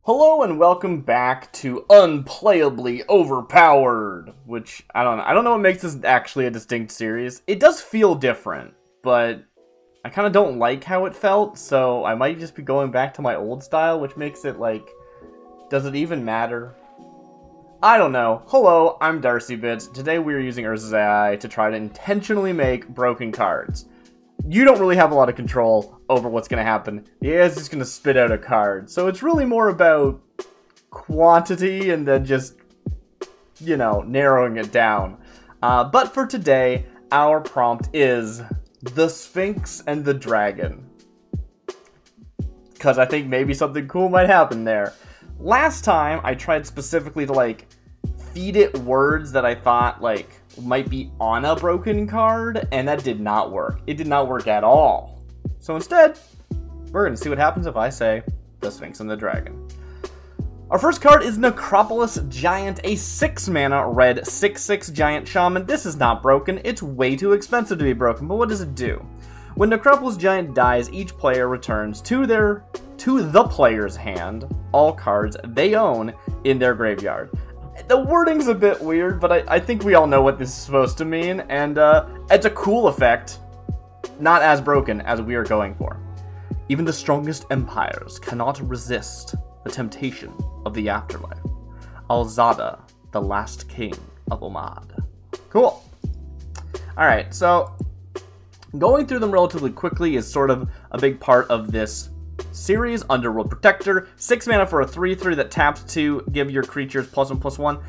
Hello and welcome back to Unplayably Overpowered, which, I don't know what makes this actually a distinct series. It does feel different, but I kind of don't like how it felt, so I might just be going back to my old style, which makes it like, does it even matter? I don't know. Hello, I'm DarcyBits. Today we are using Urza's AI to try to intentionally make broken cards. You don't really have a lot of control over what's going to happen. The AI is just going to spit out a card. So it's really more about quantity and then just, you know, narrowing it down. But for today, our prompt is the Sphinx and the Dragon. Because I think maybe something cool might happen there. Last time, I tried specifically to, like, feed it words that I thought, like, might be on a broken card, and that did not work. It did not work at all. So instead, we're going to see what happens if I say the Sphinx and the Dragon. Our first card is Necropolis Giant, a 6-mana red 6/6 Giant Shaman. This is not broken. It's way too expensive to be broken, but what does it do? When Necropolis Giant dies, each player returns to the player's hand all cards they own in their graveyard. The wording's a bit weird, but I think we all know what this is supposed to mean, and it's a cool effect, not as broken as we are going for. Even the strongest empires cannot resist the temptation of the afterlife. Alzada, the last king of Omad. Cool. Alright, so going through them relatively quickly is sort of a big part of this series. Underworld Protector, 6 mana for a 3/3 that taps to give your creatures +1/+1.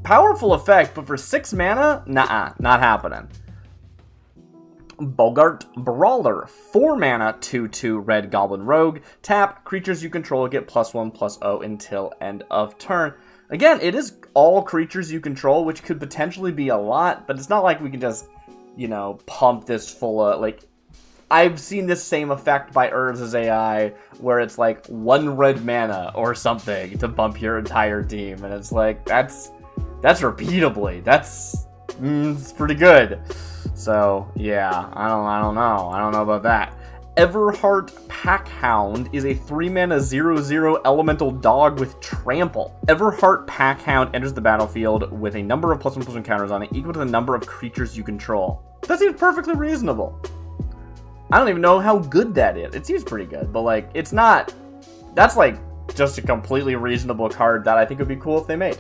Powerful effect, but for 6 mana, nah, not happening. Bogart Brawler, 4 mana 2/2 red Goblin Rogue. Tap, creatures you control get +1/+0 until end of turn. Again, it is all creatures you control, which could potentially be a lot, but it's not like we can just, you know, pump this full of, like, I've seen this same effect by Urza's AI, where it's like 1 red mana or something to bump your entire team, and it's like, that's repeatably, it's pretty good. So, yeah, I don't know about that. Everheart Packhound is a 3-mana 0/0 elemental dog with trample. Everheart Packhound enters the battlefield with a number of +1/+1 counters on it equal to the number of creatures you control. That seems perfectly reasonable. I don't even know how good that is. It seems pretty good, but, like, it's not... That's, like, just a completely reasonable card that I think would be cool if they made.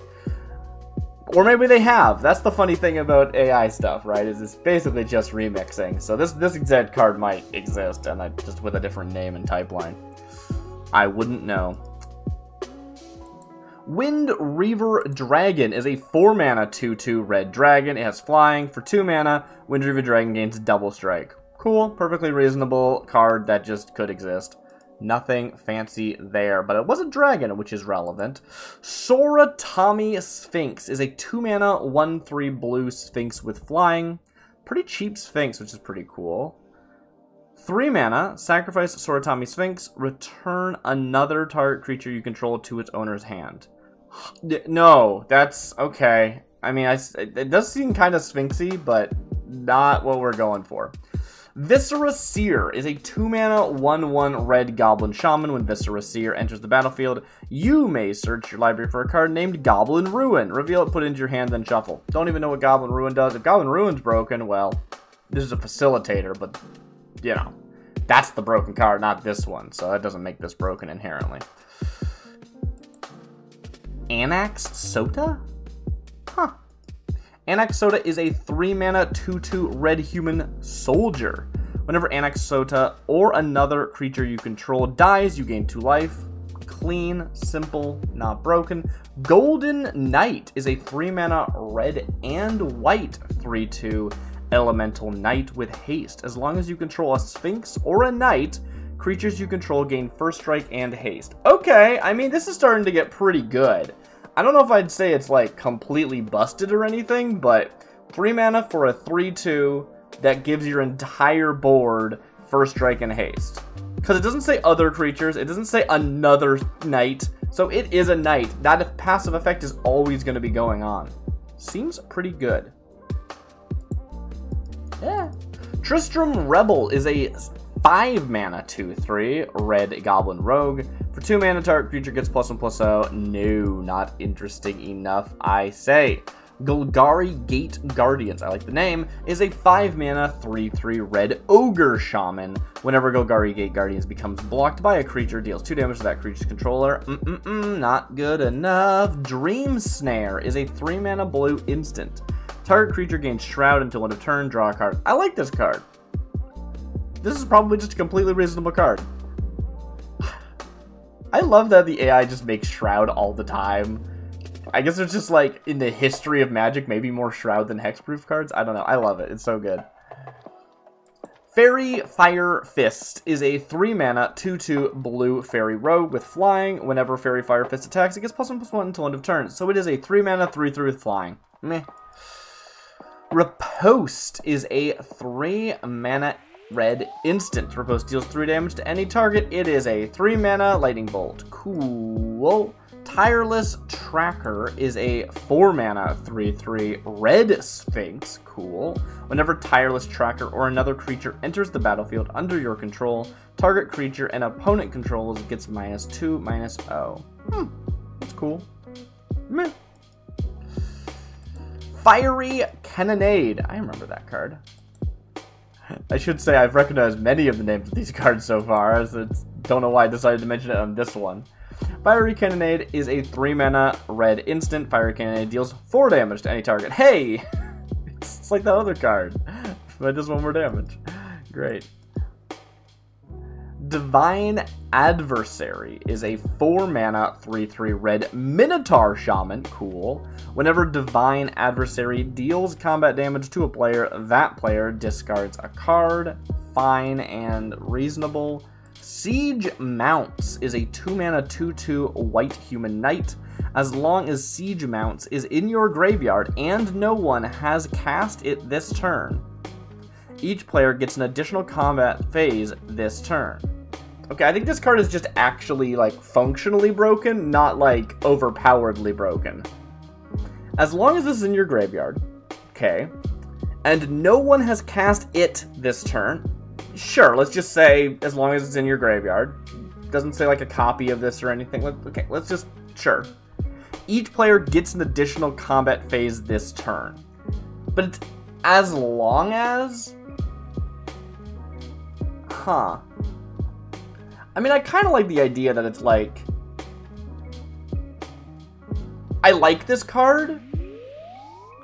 Or maybe they have. That's the funny thing about AI stuff, right? Is it's basically just remixing. So this exact card might exist, and just with a different name and type line. I wouldn't know. Wind Reaver Dragon is a 4-mana 2/2 red dragon. It has flying. For 2 mana, Wind Reaver Dragon gains double strike. Cool, perfectly reasonable card that just could exist. Nothing fancy there, but it was a dragon, which is relevant. Soratami Sphinx is a 2-mana 1/3 blue Sphinx with flying. Pretty cheap Sphinx, which is pretty cool. 3 mana, sacrifice Soratami Sphinx, return another target creature you control to its owner's hand. No, that's okay. I mean, it does seem kind of Sphinxy, but not what we're going for. Viscera Seer is a 2-mana 1/1 red Goblin Shaman. When Viscera Seer enters the battlefield, you may search your library for a card named Goblin Ruin. Reveal it, put it into your hand, then shuffle. Don't even know what Goblin Ruin does. If Goblin Ruin's broken, well, this is a facilitator, but, you know, that's the broken card, not this one, so that doesn't make this broken inherently. Anax Sota? Huh. Anax Sota is a 3-mana 2/2 red human soldier. Whenever Anax Sota or another creature you control dies, you gain 2 life. Clean, simple, not broken. Golden Knight is a 3-mana red and white 3/2 elemental knight with haste. As long as you control a Sphinx or a knight, creatures you control gain first strike and haste. Okay, I mean, this is starting to get pretty good. I don't know if I'd say it's, like, completely busted or anything, but 3 mana for a 3/2 that gives your entire board first strike and haste. Because it doesn't say other creatures, it doesn't say another knight, so it is a knight. That passive effect is always going to be going on. Seems pretty good. Yeah. Tristram Rebel is a 5 mana 2/3 red Goblin Rogue. For 2 mana, target creature gets +1/+0. No, not interesting enough, I say. Golgari Gate Guardians, I like the name, is a 5 mana 3/3 red ogre shaman. Whenever Golgari Gate Guardians becomes blocked by a creature, deals 2 damage to that creature's controller. Not good enough. Dream Snare is a 3 mana blue instant. Target creature gains Shroud until end of turn, draw a card. I like this card. This is probably just a completely reasonable card. I love that the AI just makes Shroud all the time. I guess it's just like, in the history of Magic, maybe more Shroud than Hexproof cards. I don't know. I love it. It's so good. Fairy Fire Fist is a 3 mana 2/2 blue fairy rogue with flying. Whenever Fairy Fire Fist attacks, it gets +1/+1 until end of turn. So it is a 3 mana 3/3 with flying. Meh. Riposte is a 3 mana red instant. Riposte deals 3 damage to any target. It is a 3 mana lightning bolt. Cool. Tireless Tracker is a 4 mana 3/3 red Sphinx. Cool. Whenever Tireless Tracker or another creature enters the battlefield under your control, target creature and opponent controls gets -2/-0. That's cool. Meh. Fiery Cannonade. I remember that card. I should say I've recognized many of the names of these cards so far, so don't know why I decided to mention it on this one. Fiery Cannonade is a 3 mana red instant. Fiery Cannonade deals 4 damage to any target. Hey! It's like that other card, but this 1 more damage. Great. Divine Adversary is a 4 mana 3/3 red Minotaur Shaman. Cool. Whenever Divine Adversary deals combat damage to a player, that player discards a card. Fine and reasonable. Siege Mounts is a 2 mana 2/2 white human knight. As long as Siege Mounts is in your graveyard and no one has cast it this turn, each player gets an additional combat phase this turn. Okay, I think this card is just actually, like, functionally broken, not, like, overpoweredly broken. As long as this is in your graveyard, okay, and no one has cast it this turn, sure, let's just say as long as it's in your graveyard. Doesn't say, like, a copy of this or anything. Okay, let's just, sure. Each player gets an additional combat phase this turn. But it's as long as... Huh. I mean, I kind of like the idea that it's like... I like this card.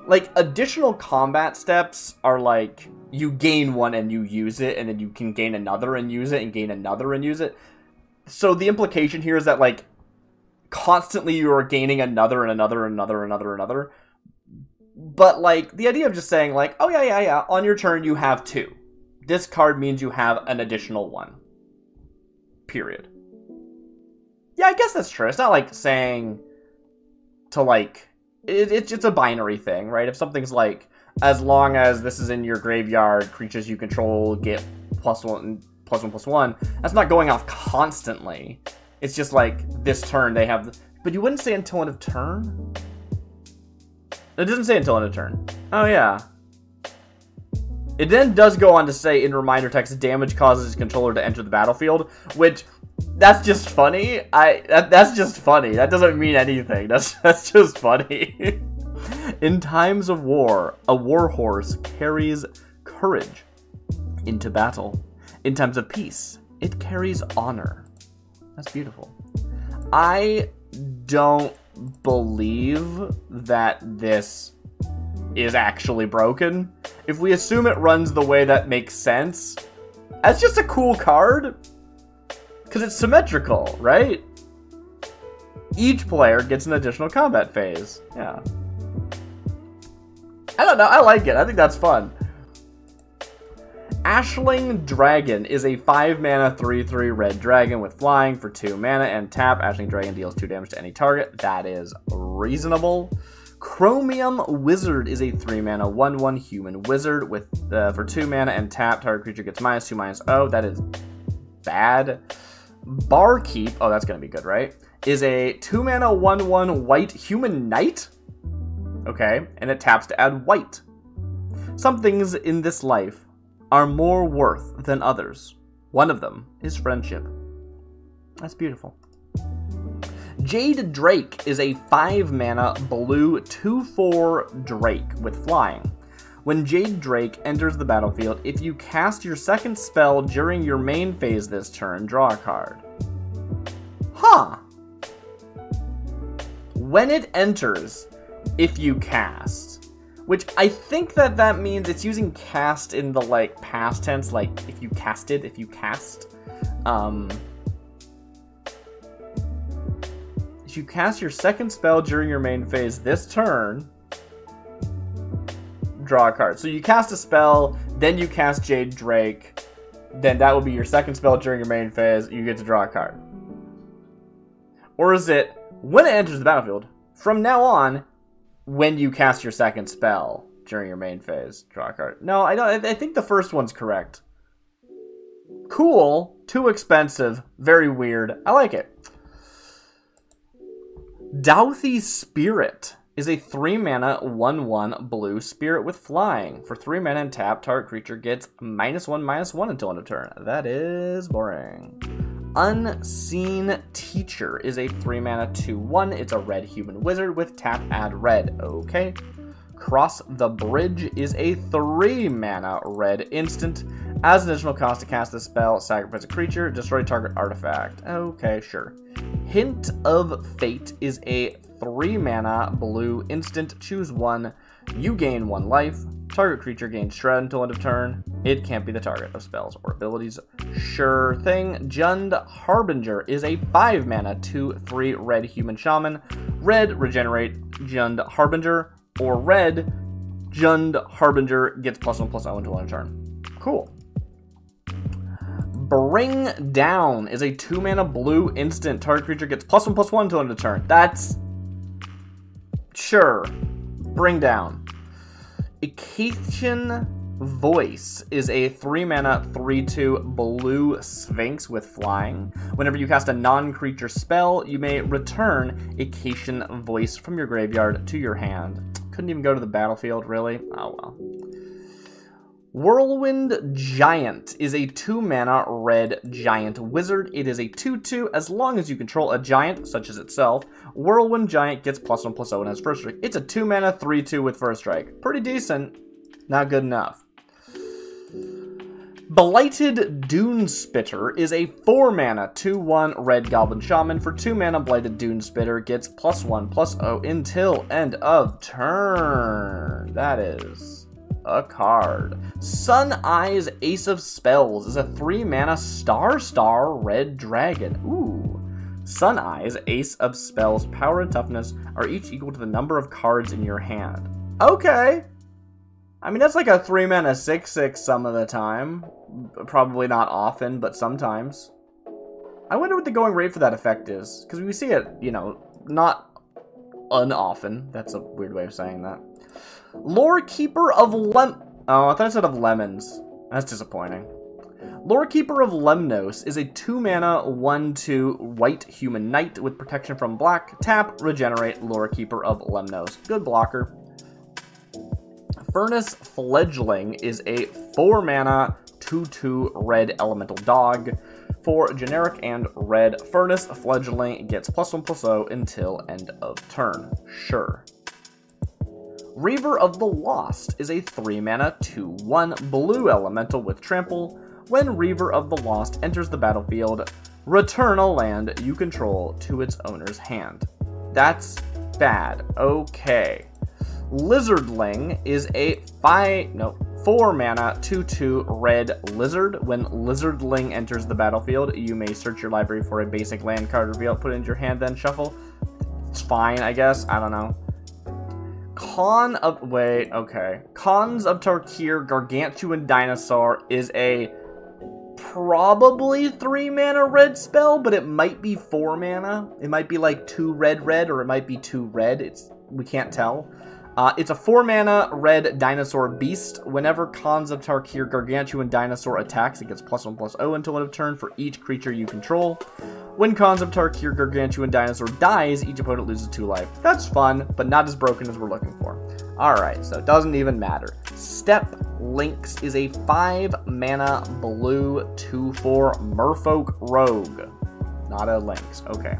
Like, additional combat steps are like, you gain one and you use it, and then you can gain another and use it, and gain another and use it. So the implication here is that, like, constantly you are gaining another and another and another and another and another. But, like, the idea of just saying, like, oh yeah, on your turn you have 2. This card means you have an additional 1. Period. Yeah, I guess that's true. It's not like saying to, like, it's a binary thing, right? If something's like, as long as this is in your graveyard, creatures you control get +1/+1, that's not going off constantly. It's just like, this turn they have... But you wouldn't say until end of turn? It doesn't say until end of turn. Oh, yeah. It then does go on to say in reminder text, damage causes its controller to enter the battlefield, which, that's just funny. That's just funny. That doesn't mean anything. That's just funny. In times of war, a warhorse carries courage into battle. In times of peace, it carries honor. That's beautiful. I don't believe that this is actually broken. If we assume it runs the way that makes sense, that's just a cool card. Because it's symmetrical, right? Each player gets an additional combat phase. Yeah. I don't know, I like it. I think that's fun. Ashling Dragon is a 5 mana 3/3 red dragon with flying for 2 mana and tap. Ashling Dragon deals 2 damage to any target. That is reasonable. Chromium Wizard is a 3 mana 1/1 human wizard with for 2 mana and tap. Target creature gets -2/-0. That is bad. Barkeep, oh, that's gonna be good, right? Is a 2 mana 1/1 white human knight. Okay, and it taps to add white. Some things in this life are more worth than others. One of them is friendship. That's beautiful. Jade Drake is a 5-mana blue 2/4 Drake with flying. When Jade Drake enters the battlefield, if you cast your second spell during your main phase this turn, draw a card. Huh. When it enters, if you cast. Which I think that means it's using cast in the, like, past tense, like, if you casted, if you cast. If you cast your second spell during your main phase this turn, draw a card. So you cast a spell, then you cast Jade Drake, then that will be your second spell during your main phase, you get to draw a card. Or is it, when it enters the battlefield, from now on, when you cast your second spell during your main phase, draw a card? No, I don't. I think the first one's correct. Cool, too expensive, very weird. I like it. Douthie Spirit is a 3-mana 1/1 blue spirit with flying. For 3 mana and tap, target creature gets -1/-1 until end of turn. That is boring. Unseen Teacher is a 3-mana 2/1. It's a red human wizard with tap, add red. Okay. Cross the Bridge is a 3-mana red instant. As an additional cost to cast this spell, sacrifice a creature, destroy target artifact. Okay, sure. Hint of Fate is a 3-mana blue instant. Choose one. You gain 1 life. Target creature gains shred until end of turn. It can't be the target of spells or abilities. Sure thing. Jund Harbinger is a 5-mana 2/3 red human shaman. Red, regenerate Jund Harbinger. Or red, Jund Harbinger gets +1/+0 until end of turn. Cool. Bring Down is a 2-mana blue instant. Target creature gets +1/+1 until end of turn. That's... sure. Bring Down. Acacian Voice is a 3-mana 3/2 blue Sphinx with flying. Whenever you cast a non-creature spell, you may return Acacian Voice from your graveyard to your hand. Couldn't even go to the battlefield, really? Oh well. Whirlwind Giant is a 2-mana red giant wizard. It is a 2/2. As long as you control a giant, such as itself, Whirlwind Giant gets +1/+0 and has first strike. It's a 2-mana 3/2 with first strike. Pretty decent. Not good enough. Blighted Dune Spitter is a 4-mana 2/1 red goblin shaman. For 2 mana, Blighted Dune Spitter gets +1/+0 until end of turn. That is a card. Sun Eyes Ace of Spells is a 3-mana star red dragon. Ooh. Sun Eyes Ace of Spells power and toughness are each equal to the number of cards in your hand. Okay. I mean, that's like a 3-mana 6/6 some of the time. Probably not often, but sometimes. I wonder what the going rate for that effect is. Because we see it, you know, not unoften. That's a weird way of saying that. Lorekeeper of oh, I thought I said of Lemons. That's disappointing. Lorekeeper of Lemnos is a 2-mana 1/2 white human knight with protection from black. Tap, regenerate Lorekeeper of Lemnos. Good blocker. Furnace Fledgling is a 4-mana 2/2 red elemental dog. For generic and red, Furnace Fledgling gets +1/+0 until end of turn. Sure. Reaver of the Lost is a 3-mana 2/1 blue elemental with trample. When Reaver of the Lost enters the battlefield, return a land you control to its owner's hand. That's bad. Okay. Lizardling is a 4-mana 2/2 red lizard. When Lizardling enters the battlefield, you may search your library for a basic land card, reveal it, put it into your hand, then shuffle. It's fine, I guess. I don't know. Cons of Tarkir Gargantuan Dinosaur is a probably 3-mana red spell, but it might be 4 mana. It might be like 2 red, or it might be 2 red. We can't tell. It's a 4-mana red dinosaur beast. Whenever Cons of Tarkir Gargantuan Dinosaur attacks, it gets +1/+0 until end of turn for each creature you control. When Cons of Tarkir Gargantuan Dinosaur dies, each opponent loses 2 life. That's fun, but not as broken as we're looking for. Alright, so it doesn't even matter. Step Lynx is a 5-mana blue 2/4 merfolk rogue. Not a lynx. Okay.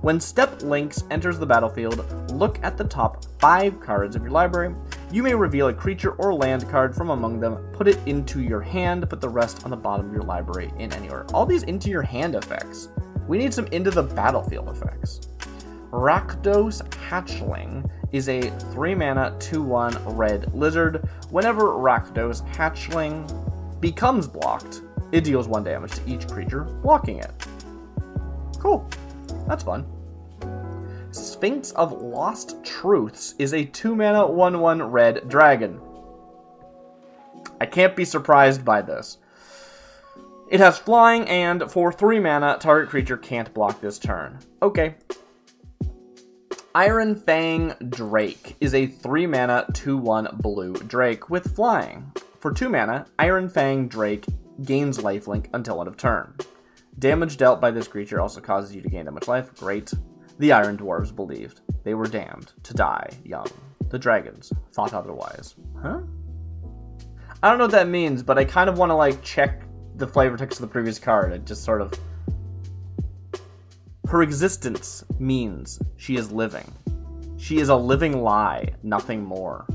When Step Lynx enters the battlefield, look at the top 5 cards of your library. You may reveal a creature or land card from among them, put it into your hand, put the rest on the bottom of your library in any order. All these into your hand effects. We need some into the battlefield effects. Rakdos Hatchling is a 3-mana 2/1 red lizard. Whenever Rakdos Hatchling becomes blocked, it deals 1 damage to each creature blocking it. Cool. That's fun. Sphinx of Lost Truths is a 2-mana 1/1 red dragon. I can't be surprised by this. It has flying, and for 3 mana, target creature can't block this turn. Okay. Iron Fang Drake is a 3-mana 2/1 blue drake with flying. For 2 mana, Iron Fang Drake gains lifelink until end of turn. Damage dealt by this creature also causes you to gain that much life. Great. The Iron Dwarves believed they were damned to die young. The dragons thought otherwise. Huh? I don't know what that means, but I kind of want to, like, check the flavor text of the previous card. It just sort of... Her existence means she is living. She is a living lie, nothing more.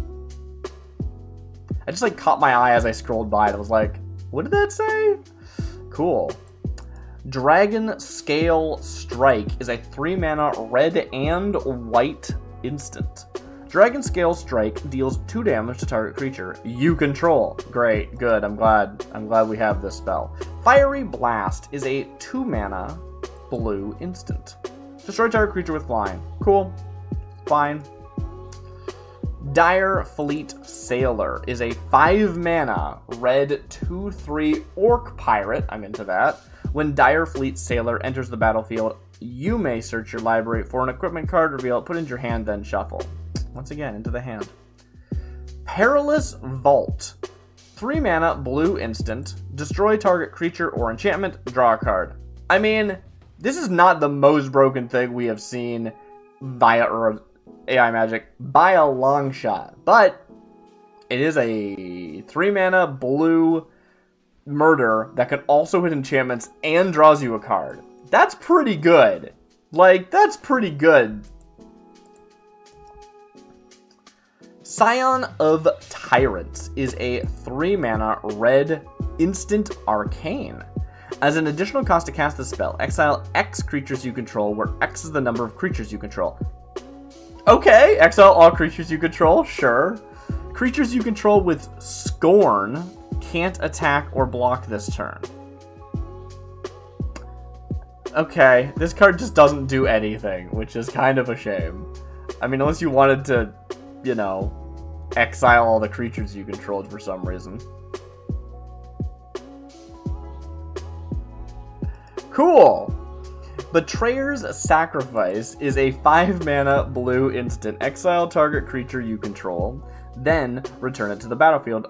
I just, like, caught my eye as I scrolled by and I was like, what did that say? Cool. Dragon Scale Strike is a 3-mana red and white instant. Dragon Scale Strike deals 2 damage to target creature you control. Great, good. I'm glad we have this spell. Fiery Blast is a 2-mana blue instant. Destroy target creature with flying. Cool. Fine. Dire Fleet Sailor is a 5-mana red 2/3 orc pirate. I'm into that. When Dire Fleet Sailor enters the battlefield, you may search your library for an equipment card, reveal it, put it into your hand, then shuffle. Once again, into the hand. Perilous Vault. 3-mana blue instant. Destroy target creature or enchantment, draw a card. I mean, this is not the most broken thing we have seen via AI Magic by a long shot, but it is a 3-mana blue murder that can also hit enchantments and draws you a card. That's pretty good. Like, that's pretty good. Scion of Tyrants is a 3-mana red instant arcane. As an additional cost to cast this spell, exile X creatures you control, where X is the number of creatures you control. Okay, exile all creatures you control, sure. Creatures you control with Scorn can't attack or block this turn. Okay, this card just doesn't do anything, which is kind of a shame. I mean, unless you wanted to, you know, exile all the creatures you controlled for some reason. Cool! Betrayer's Sacrifice is a 5-mana blue instant. Exile target creature you control, then return it to the battlefield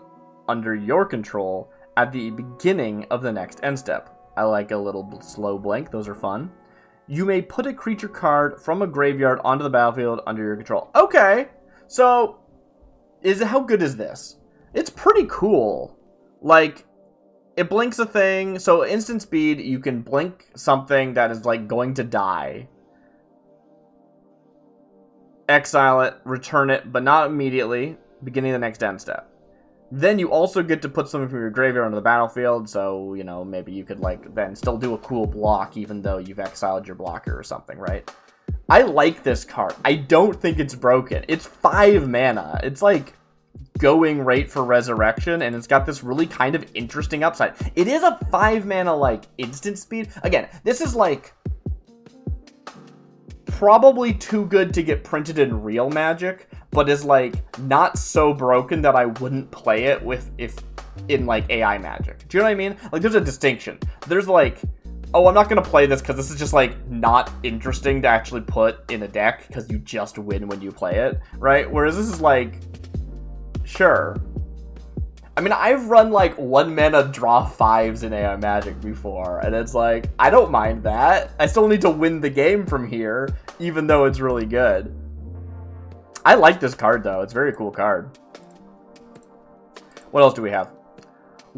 under your control at the beginning of the next end step. I like a little slow blink, those are fun. You may put a creature card from a graveyard onto the battlefield under your control. Okay, so how good is this? It's pretty cool. Like, it blinks a thing, so instant speed, you can blink something that is, like, going to die. Exile it, return it, but not immediately, beginning of the next end step. Then you also get to put something from your graveyard onto the battlefield, so, you know, maybe you could, like, then still do a cool block even though you've exiled your blocker or something, right? I like this card. I don't think it's broken. It's 5 mana. It's, like, going right for resurrection, and it's got this really kind of interesting upside. It is a 5 mana, like, instant speed. Again, this is, like, probably too good to get printed in real Magic, but is, like, not so broken that I wouldn't play it in, like, AI Magic. Do you know what I mean? Like, there's a distinction. There's, like, oh, I'm not gonna play this because this is just, like, not interesting to actually put in a deck because you just win when you play it, right? Whereas this is, like, sure. I mean, I've run, like, 1 mana draw 5s in AI Magic before, and it's like, I don't mind that. I still need to win the game from here, even though it's really good. I like this card, though. It's a very cool card. What else do we have?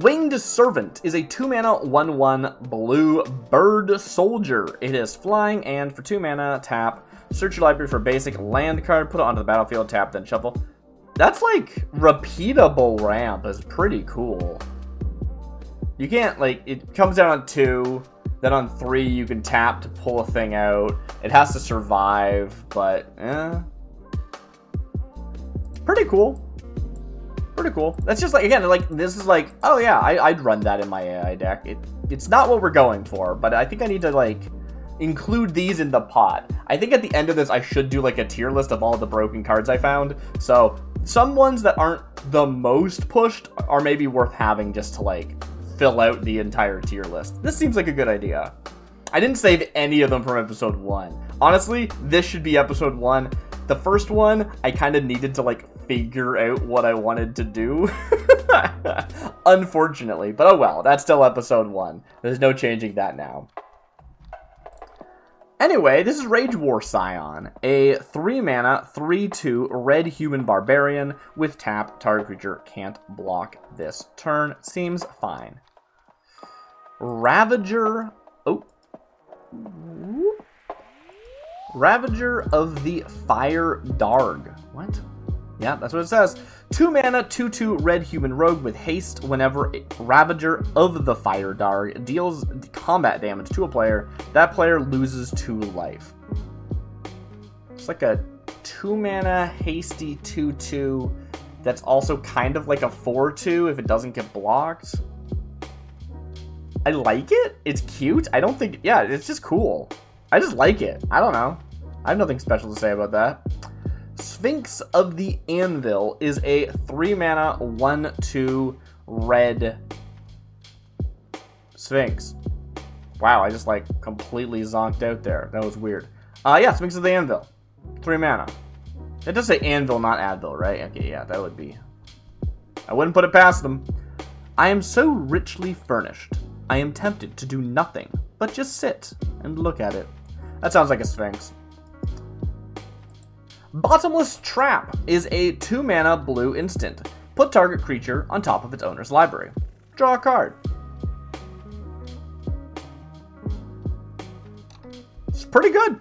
Winged Servant is a 2-mana 1/1 blue bird soldier. It is flying, and for 2 mana, tap. Search your library for a basic land card, put it onto the battlefield, tap, then shuffle. That's like repeatable ramp is pretty cool. You can't, like, it comes down on 2, then on 3 you can tap to pull a thing out. It has to survive, but pretty cool. Pretty cool. That's just like, again, like, this is like, oh yeah, I'd run that in my AI deck. It's not what we're going for, but I think I need to, like, include these in the pot. I think at the end of this, I should do, like, a tier list of all the broken cards I found. So, some ones that aren't the most pushed are maybe worth having just to, like, fill out the entire tier list. This seems like a good idea. I didn't save any of them from episode 1. Honestly, this should be episode 1. The first one, I kind of needed to, like, figure out what I wanted to do. Unfortunately. But oh well, that's still episode 1. There's no changing that now. Anyway, this is Rage War Scion, a 3-mana, 3/2 red human barbarian with tap. Target creature can't block this turn. Seems fine. Ravager. Oh. Ravager of the Fire Darg. What? Yeah, that's what it says. 2-mana, 2/2 red human rogue with haste. Whenever a Ravager of the Fire Darg deals combat damage to a player, that player loses 2 life. It's like a 2-mana hasty 2/2 that's also kind of like a 4/2 if it doesn't get blocked. I like it. It's cute. I don't think... Yeah, it's just cool. I just like it. I don't know. I have nothing special to say about that. Sphinx of the Anvil is a 3-mana 1/2 red Sphinx. Wow, I just like completely zonked out there. That was weird. Yeah, Sphinx of the Anvil. 3 mana. It does say Anvil, not Advil, right? Okay, yeah, that would be... I wouldn't put it past them. I am so richly furnished. I am tempted to do nothing, but just sit and look at it. That sounds like a Sphinx. Bottomless Trap is a 2-mana blue instant. Put target creature on top of its owner's library. Draw a card. It's pretty good.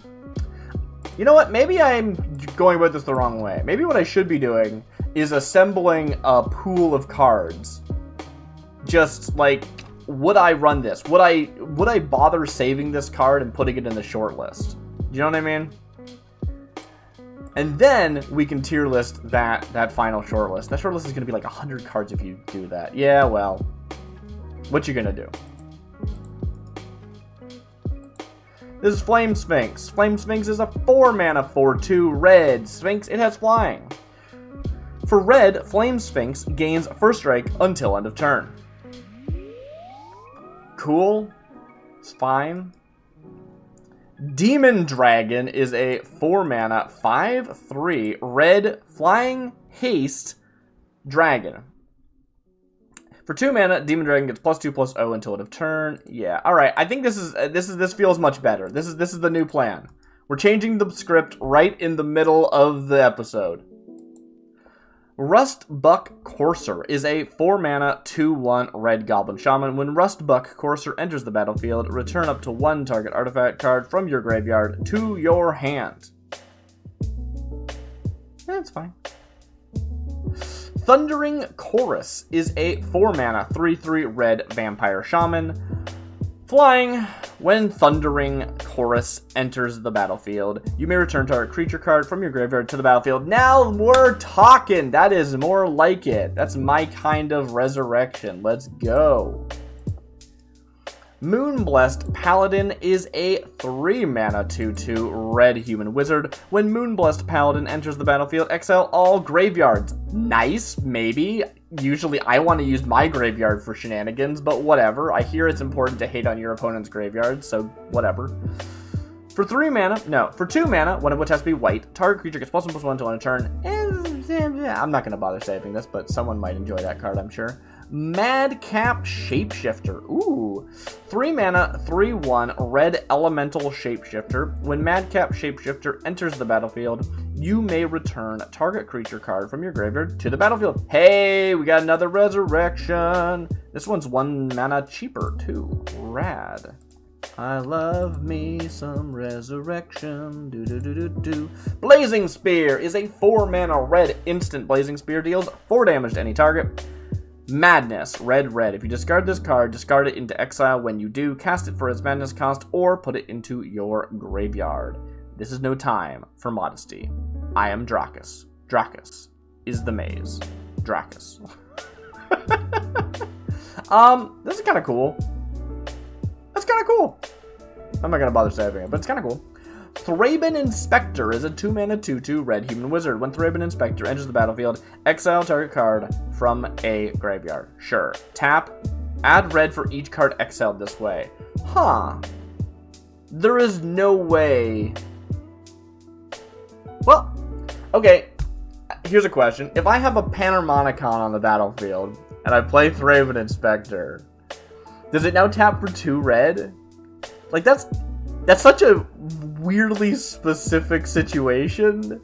You know what? Maybe I'm going about this the wrong way. Maybe what I should be doing is assembling a pool of cards. Just like, would I run this? Would I bother saving this card and putting it in the short list? Do you know what I mean? And then we can tier list that final short list. That short list is going to be like 100 cards if you do that. Yeah, well, what you going to do? This is Flame Sphinx. Flame Sphinx is a 4-mana 4/2 red Sphinx. It has flying. For red, Flame Sphinx gains first strike until end of turn. Cool. It's fine. Demon Dragon is a 4-mana 5/3 red flying haste dragon. For 2 mana, Demon Dragon gets +2/+0 until end of turn. Yeah, all right. I think this feels much better. This is the new plan. We're changing the script right in the middle of the episode. Rustbuck Courser is a 4-mana 2/1 red goblin shaman. When Rustbuck Courser enters the battlefield, return up to 1 target artifact card from your graveyard to your hand. That's fine. Thundering Chorus is a 4-mana 3/3 red vampire shaman. Flying, when Thundering Chorus enters the battlefield, you may return target creature card from your graveyard to the battlefield. Now we're talking! That is more like it. That's my kind of resurrection. Let's go. Moonblessed Paladin is a 3-mana 2/2 red human wizard. When Moonblessed Paladin enters the battlefield, exile all graveyards. Nice, maybe. Usually I want to use my graveyard for shenanigans, but whatever. I hear it's important to hate on your opponent's graveyard, so whatever. For 2 mana, one of which has to be white, target creature gets +1/+1 until end of turn. I'm not going to bother saving this, but someone might enjoy that card, I'm sure. Madcap Shapeshifter. Ooh. 3 mana, 3/1, red elemental shapeshifter. When Madcap Shapeshifter enters the battlefield, you may return target creature card from your graveyard to the battlefield. Hey, we got another resurrection. This one's 1 mana cheaper, too. Rad. I love me some resurrection. Do. Blazing Spear is a 4 mana red instant. Blazing Spear deals 4 damage to any target. Madness, red. If you discard this card, discard it into exile. When you do, cast it for its madness cost or put it into your graveyard. This is no time for modesty. I am Dracus. Dracus is the maze. Dracus. This is kind of cool. That's kind of cool. I'm not going to bother saving it, but it's kind of cool. Thraben Inspector is a 2 mana 2/2 red human wizard. When Thraben Inspector enters the battlefield, exile target card from a graveyard. Sure. Tap, add red for each card exiled this way. Huh. There is no way. Well, okay. Here's a question. If I have a Panharmonicon on the battlefield, and I play Thraben Inspector, does it now tap for 2 red? Like, that's such a weirdly specific situation.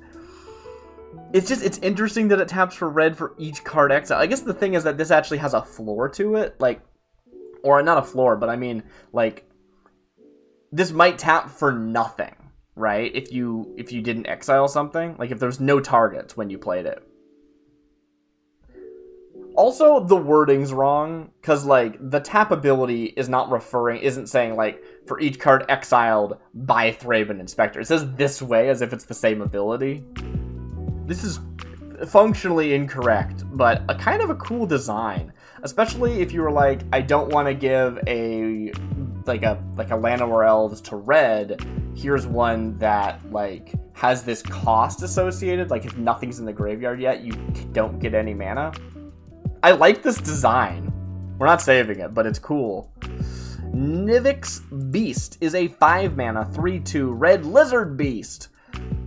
It's interesting that it taps for red for each card exile. I guess the thing is that this actually has a floor to it, like, or not a floor, but I mean, like, this might tap for nothing, right? If you didn't exile something, like if there's no targets when you played it. Also, the wording's wrong, because, like, the tap ability isn't saying, like, for each card exiled by Thraben Inspector. It says this way, as if it's the same ability. This is functionally incorrect, but a kind of a cool design. Especially if you were like, I don't want to give a Llanowar Elves to red. Here's one that, like, has this cost associated. Like, if nothing's in the graveyard yet, you don't get any mana. I like this design. We're not saving it, but it's cool. Nivix Beast is a 5 mana 3/2 red lizard beast.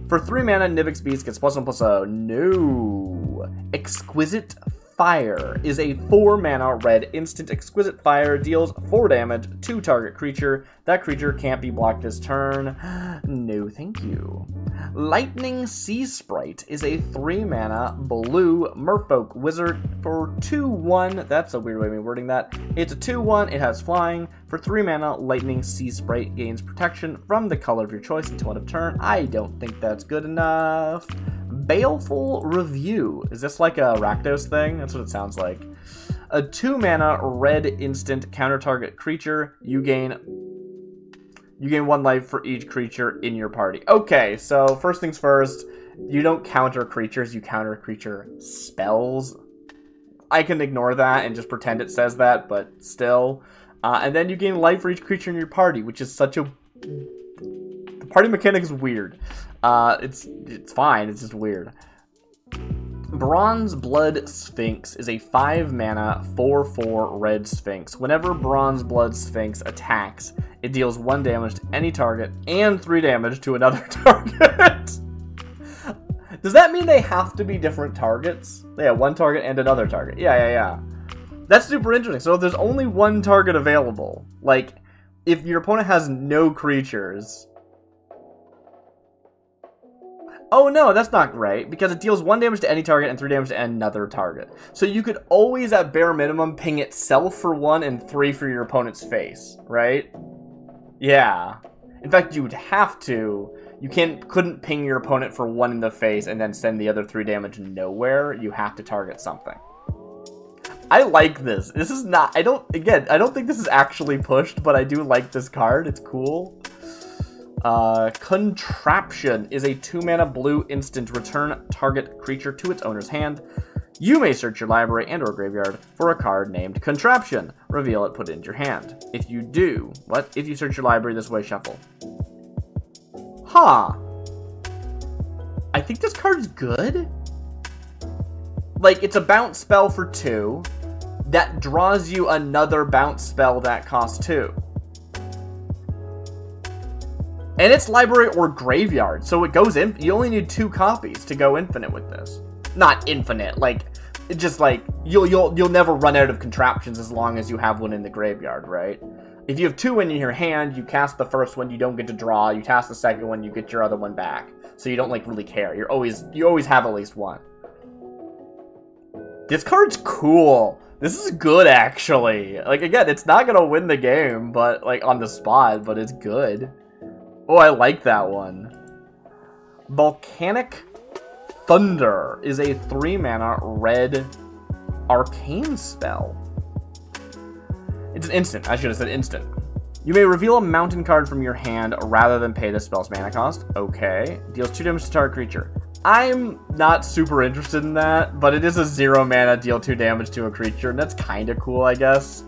For 3 mana, Nivix Beast gets +1/+0. No. Exquisite Fire is a 4 mana red instant. Exquisite Fire deals 4 damage to target creature. That creature can't be blocked this turn. No, thank you. Lightning Sea Sprite is a 3 mana blue merfolk wizard for 2/1. That's a weird way of me wording that. It's a 2/1. It has flying. For 3 mana, Lightning Sea Sprite gains protection from the color of your choice until end of turn. I don't think that's good enough. Baleful Review. Is this like a Rakdos thing? That's what it sounds like. A 2 mana red instant counter target creature. You gain 1 life for each creature in your party. Okay, so first things first, you don't counter creatures, you counter creature spells. I can ignore that and just pretend it says that, but still. And then you gain life for each creature in your party, which is such a... The party mechanic is weird. It's fine, it's just weird. Bronze Blood Sphinx is a 5 mana 4/4 red Sphinx. Whenever Bronze Blood Sphinx attacks, it deals 1 damage to any target and 3 damage to another target. Does that mean they have to be different targets? Yeah, 1 target and another target. Yeah. That's super interesting. So if there's only 1 target available, like, if your opponent has no creatures... Oh no, that's not great, because it deals 1 damage to any target and 3 damage to another target. So you could always, at bare minimum, ping itself for 1 and 3 for your opponent's face, right? Yeah. In fact, you would have to. You couldn't ping your opponent for 1 in the face and then send the other 3 damage nowhere. You have to target something. I like this. This is not... I don't think this is actually pushed, but I do like this card. It's cool. Contraption is a 2 mana blue instant. Return target creature to its owner's hand. You may search your library and or graveyard for a card named Contraption. Reveal it, put it into your hand. If you do, if you search your library this way, shuffle. Huh. I think this card's good. Like, it's a bounce spell for 2 that draws you another bounce spell that costs 2. And it's library or graveyard, so it goes in. You only need 2 copies to go infinite with this. Not infinite, like It's just like, you'll never run out of contraptions as long as you have one in the graveyard, right? If you have 2 in your hand, you cast the first one, you don't get to draw. You cast the second one, you get your other one back. So you don't, like, really care. You always have at least one. This card's cool. This is good, actually. Like, again, it's not gonna win the game, but, like, on the spot, but it's good. Oh, I like that one. Volcanic Thunder is a 3-mana red arcane spell. It's an instant. I should have said instant. You may reveal a mountain card from your hand rather than pay the spell's mana cost. Okay. Deals 2 damage to target creature. I'm not super interested in that, but it is a 0 mana, deal 2 damage to a creature, and that's kind of cool, I guess.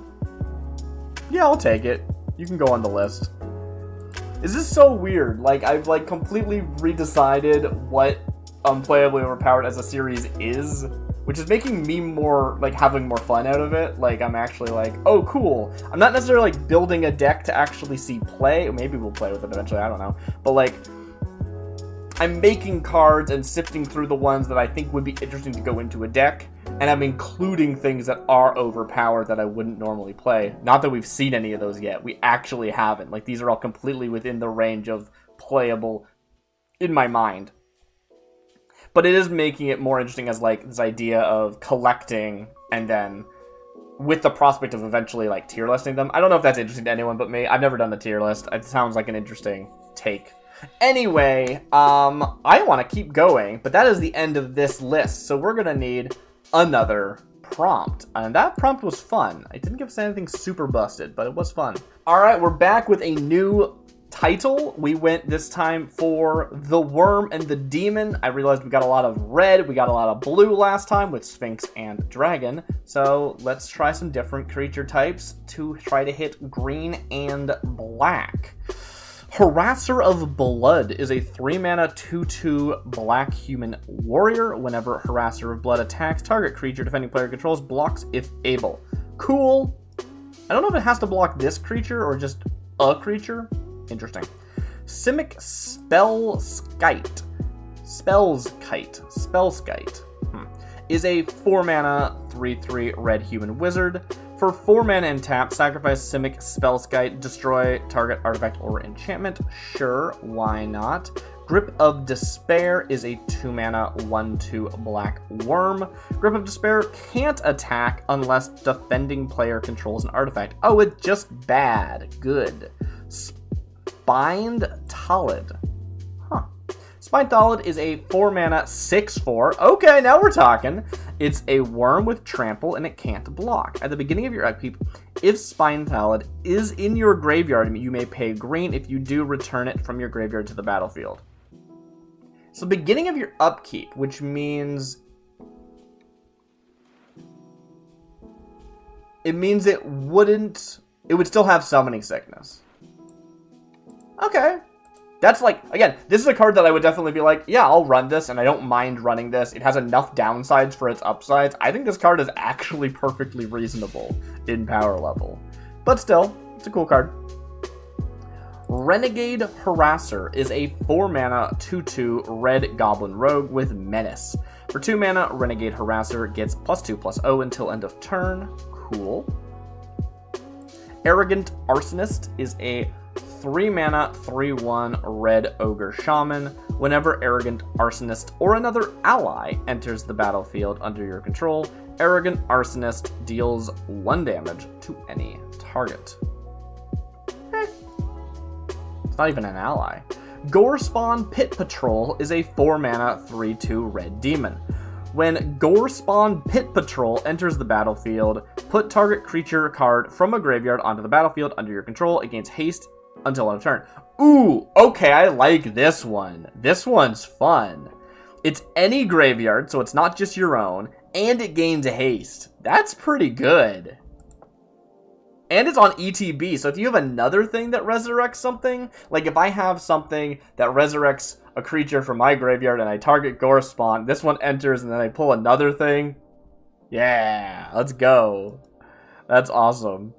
Yeah, I'll take it. You can go on the list. Is this so weird? Like, I've, like, completely redecided what Unplayably Overpowered as a series is, which is making me more, like, having more fun out of it. Like, I'm actually like, oh, cool. I'm not necessarily, like, building a deck to actually see play. Maybe we'll play with it eventually, I don't know. But, like, I'm making cards and sifting through the ones that I think would be interesting to go into a deck, and I'm including things that are overpowered that I wouldn't normally play. Not that we've seen any of those yet. We actually haven't. Like, these are all completely within the range of playable in my mind. But it is making it more interesting as, like, this idea of collecting and then with the prospect of eventually, like, tier listing them. I don't know if that's interesting to anyone but me. I've never done the tier list. It sounds like an interesting take. Anyway, I want to keep going, but that is the end of this list, so we're gonna need another prompt, and that prompt was fun. It didn't give us anything super busted, but it was fun. Alright, we're back with a new title. We went this time for the Wurm and the Demon. I realized we got a lot of red, we got a lot of blue last time with Sphinx and Dragon, so let's try some different creature types to try to hit green and black. Harasser of Blood is a 3-mana 2/2 black human warrior. Whenever Harasser of Blood attacks, target creature defending player controls blocks if able. Cool. I don't know if it has to block this creature or just a creature. Interesting. Simic Spellskite. Spellskite. Is a 4-mana 3/3 red human wizard. For 4 mana and tap, sacrifice Simic Spellskite, destroy target artifact or enchantment. Sure, why not? Grip of Despair is a 2-mana 1/2 black worm. Grip of Despair can't attack unless defending player controls an artifact. Oh, it's just bad. Good. Spined Tallid. Spined Tallid is a 4-mana 6/4. Okay, now we're talking. It's a worm with trample and it can't block. At the beginning of your upkeep, if Spined Tallid is in your graveyard, you may pay green. If you do, return it from your graveyard to the battlefield. So beginning of your upkeep, which means it would still have Summoning Sickness. Okay. That's like, again, this is a card that I would definitely be like, yeah, I'll run this, and I don't mind running this. It has enough downsides for its upsides. I think this card is actually perfectly reasonable in power level. But still, it's a cool card. Renegade Harasser is a 4-mana 2/2 red goblin rogue with menace. For 2 mana, Renegade Harasser gets +2/+0 until end of turn. Cool. Arrogant Arsonist is a 3-mana 3/1 red ogre shaman. Whenever Arrogant Arsonist or another ally enters the battlefield under your control, Arrogant Arsonist deals 1 damage to any target. It's not even an ally. Gorespawn Pit Patrol is a 4-mana 3/2 red demon. When Gorespawn Pit Patrol enters the battlefield, put target creature card from a graveyard onto the battlefield under your control. It gains haste until end of turn. Ooh, okay, I like this one. This one's fun. It's any graveyard, so it's not just your own, and it gains haste. That's pretty good. And it's on ETB, so if you have another thing that resurrects something, like if I have something that resurrects a creature from my graveyard and I target Gorespawn, this one enters and then I pull another thing. Yeah, let's go. That's awesome.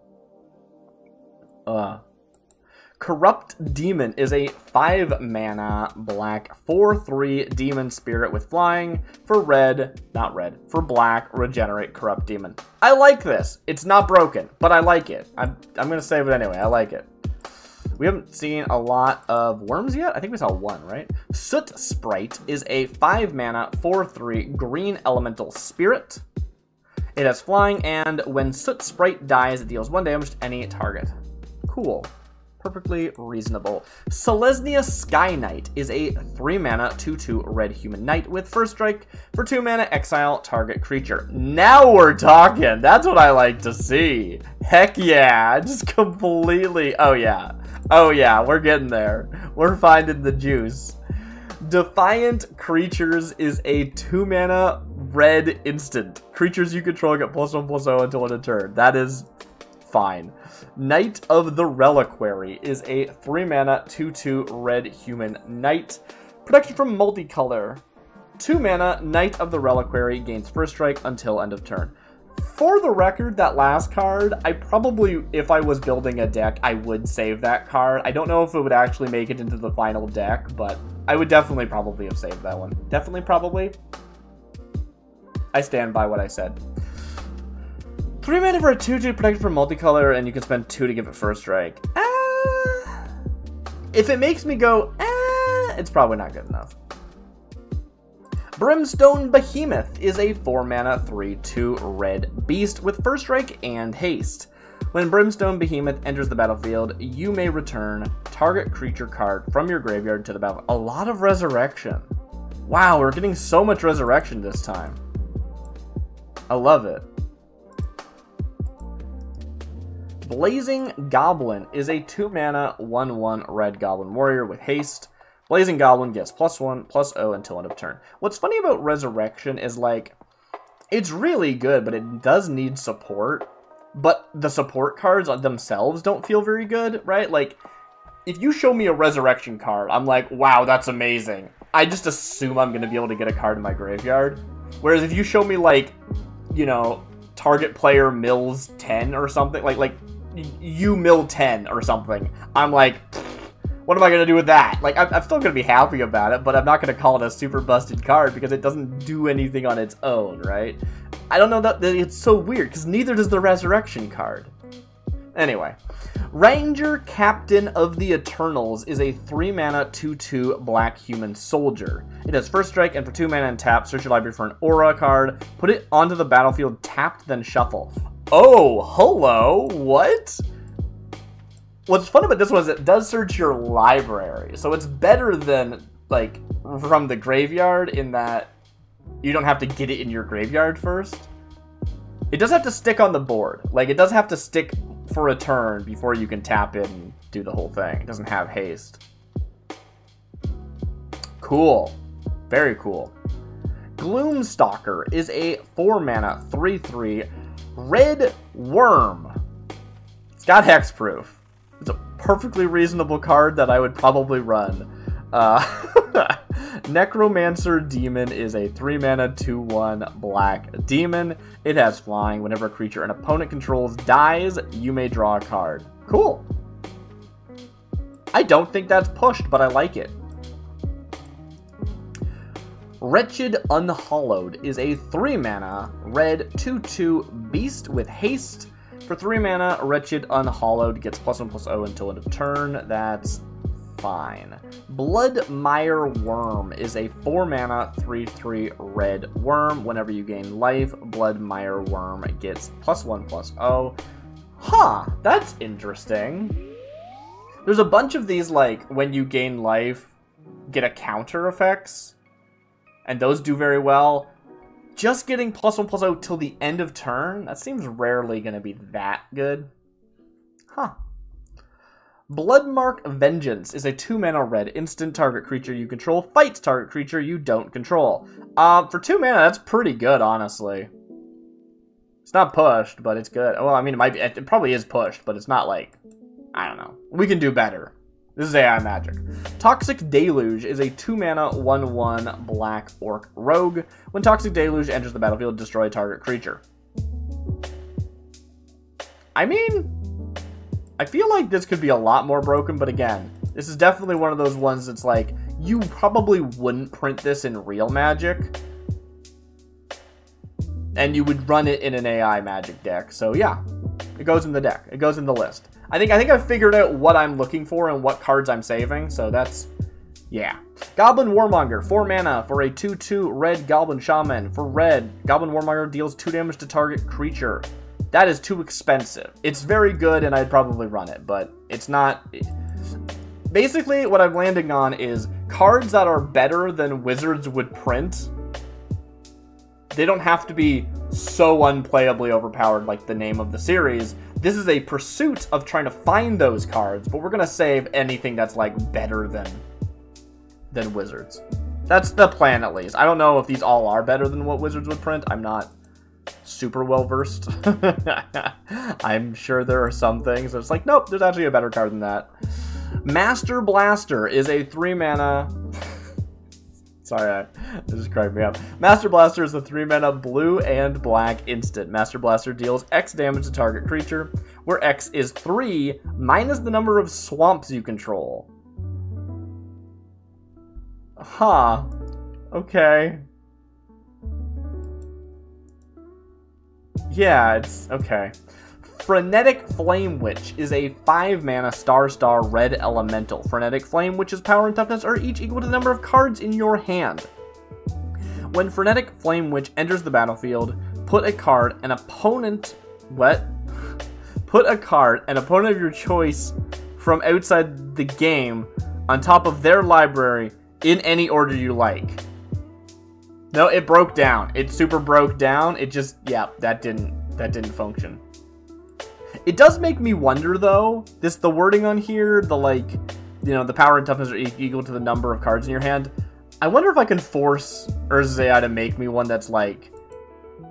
Corrupt Demon is a 5-mana black 4/3 demon spirit with flying. For black, regenerate Corrupt Demon. I like this. It's not broken, but I like it. I'm gonna save it anyway. I like it. We haven't seen a lot of Wurms yet. I think we saw one, right? Soot Sprite is a 5-mana 4/3 green elemental spirit. It has flying, and when Soot Sprite dies, it deals 1 damage to any target. Cool. Perfectly reasonable. Selesnya Sky Knight is a 3-mana 2/2 red human knight with first strike. For 2 mana, exile target creature. Now we're talking. That's what I like to see. Heck yeah. Just completely. Oh yeah. Oh yeah. We're getting there. We're finding the juice. Defiant Creatures is a 2-mana red instant. Creatures you control get +1/+0 until end of turn. That is fine. Knight of the Reliquary is a 3-mana 2/2 red human knight. Protection from multicolor. 2 mana, Knight of the Reliquary gains first strike until end of turn. For the record, that last card, I probably, if I was building a deck, I would save that card. I don't know if it would actually make it into the final deck, but I would definitely probably have saved that one. Definitely probably. I stand by what I said. 3 mana for a 2/2 protection from multicolor, and you can spend 2 to give it first strike. If it makes me go, it's probably not good enough. Brimstone Behemoth is a 4-mana 3/2 red beast with first strike and haste. When Brimstone Behemoth enters the battlefield, you may return target creature card from your graveyard to the battlefield. A lot of resurrection. Wow, we're getting so much resurrection this time. I love it. Blazing Goblin is a 2-mana 1/1 red goblin warrior with haste. Blazing Goblin gets +1/+0 until end of turn. What's funny about resurrection is, like, it's really good, but it does need support. But the support cards themselves don't feel very good, right? Like, if you show me a resurrection card, I'm like, wow, that's amazing. I just assume I'm going to be able to get a card in my graveyard. Whereas if you show me, like, you know, target player mills 10 or something, like you mill 10 or something, I'm like, what am I going to do with that? Like, I'm still going to be happy about it, but I'm not going to call it a super busted card because it doesn't do anything on its own, right? I don't know, that it's so weird because neither does the resurrection card. Anyway, Ranger Captain of the Eternals is a 3-mana 2/2 black human soldier. It has first strike, and for 2 mana and tap, search your library for an aura card, put it onto the battlefield, tapped, then shuffle. Oh, hello, what? What's fun about this one is it does search your library, so it's better than, like, from the graveyard in that you don't have to get it in your graveyard first. It does have to stick on the board. Like, it does have to stick for a turn before you can tap it and do the whole thing. It doesn't have haste. Cool. Very cool. Gloomstalker is a 4-mana 3/3 red Wurm. It's got hexproof. It's a perfectly reasonable card that I would probably run. Necromancer Demon is a 3-mana 2/1 black demon. It has flying. Whenever a creature an opponent controls dies, you may draw a card. Cool. I don't think that's pushed, but I like it. Wretched Unhallowed is a 3-mana red 2/2 beast with haste. For 3 mana, Wretched Unhallowed gets +1/+0 until end of turn. That's fine. Bloodmire Wurm is a 4-mana 3/3 red worm. Whenever you gain life, Bloodmire Wurm gets +1/+0. Huh, that's interesting. There's a bunch of these, like, when you gain life, get a counter effects, and those do very well. Just getting +1/+0 till the end of turn, that seems rarely going to be that good. Huh. Bloodmark Vengeance is a 2-mana red instant. Target creature you control fights target creature you don't control. For 2 mana, that's pretty good, honestly. It's not pushed, but it's good. Well, I mean, it probably is pushed, but it's not like, I don't know. We can do better. This is AI magic. Toxic Deluge is a 2-mana 1/1 black orc rogue. When Toxic Deluge enters the battlefield, destroy a target creature. I mean, I feel like this could be a lot more broken, but again, this is definitely one of those ones that's like, you probably wouldn't print this in real Magic. And you would run it in an AI Magic deck. So yeah, it goes in the deck. It goes in the list. I think I've figured out what I'm looking for and what cards I'm saving. So that's, yeah. Goblin Warmonger, 4 mana for a 2/2 red Goblin Shaman. For red, Goblin Warmonger deals 2 damage to target creature. That is too expensive. It's very good and I'd probably run it, but it's not. Basically, what I'm landing on is cards that are better than Wizards would print. They don't have to be so unplayably overpowered like the name of the series. This is a pursuit of trying to find those cards, but we're going to save anything that's like better than Wizards. That's the plan, at least. I don't know if these all are better than what Wizards would print. I'm not super well versed. I'm sure there are some things that's like, nope, there's actually a better card than that. Master Blaster is a 3 mana... Sorry, that just cracked me up. Master Blaster is a 3 mana blue and black instant. Master Blaster deals X damage to target creature, where X is 3 minus the number of swamps you control. Huh. Okay. Yeah, it's okay. Frenetic Flame Witch is a 5 mana star red elemental. Frenetic Flame Witch's power and toughness are each equal to the number of cards in your hand. When Frenetic Flame Witch enters the battlefield, put a card an opponent Put a card an opponent of your choice from outside the game on top of their library in any order you like. No, it broke down. It super broke down. It just, yeah, that didn't function. It does make me wonder, though, the wording on here, the, like, you know, the power and toughness are equal to the number of cards in your hand. I wonder if I can force Urza's AI to make me one that's, like,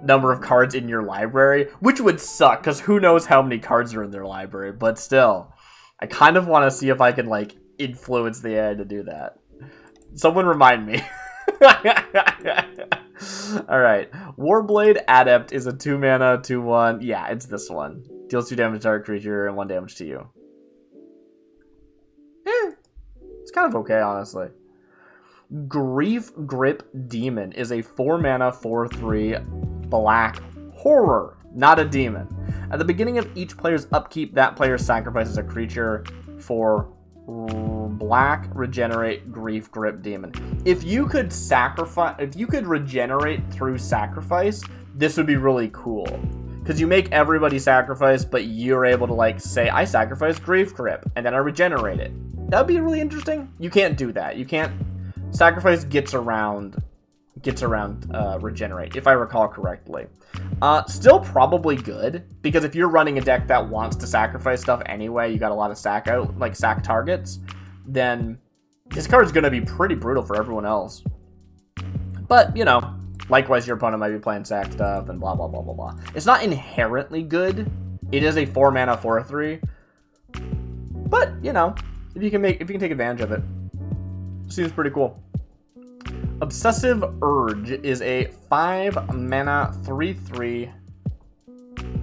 number of cards in your library, which would suck, because who knows how many cards are in their library, but still, I kind of want to see if I can, like, influence the AI to do that. Someone remind me. Alright, Warblade Adept is a 2 mana, 2/1. Yeah, it's this one. Deals 2 damage to target creature and 1 damage to you. It's kind of okay, honestly. Grief Grip Demon is a 4 mana, 4/3 black horror, not a demon. At the beginning of each player's upkeep, that player sacrifices a creature for black regenerate Grief Grip Demon. If you could regenerate through sacrifice, this would be really cool. Because you make everybody sacrifice, but you're able to, like, say, I sacrifice Grief Grip, and then I regenerate it. That would be really interesting. You can't do that. You can't... Sacrifice gets around regenerate, if I recall correctly. Still probably good, because if you're running a deck that wants to sacrifice stuff anyway, you got a lot of sack targets, then this card's going to be pretty brutal for everyone else. But, you know, likewise, your opponent might be playing sack stuff and blah, blah, blah, blah, blah. It's not inherently good. It is a 4 mana 4/3. But, you know, if you can take advantage of it, seems pretty cool. Obsessive Urge is a 5 mana 3/3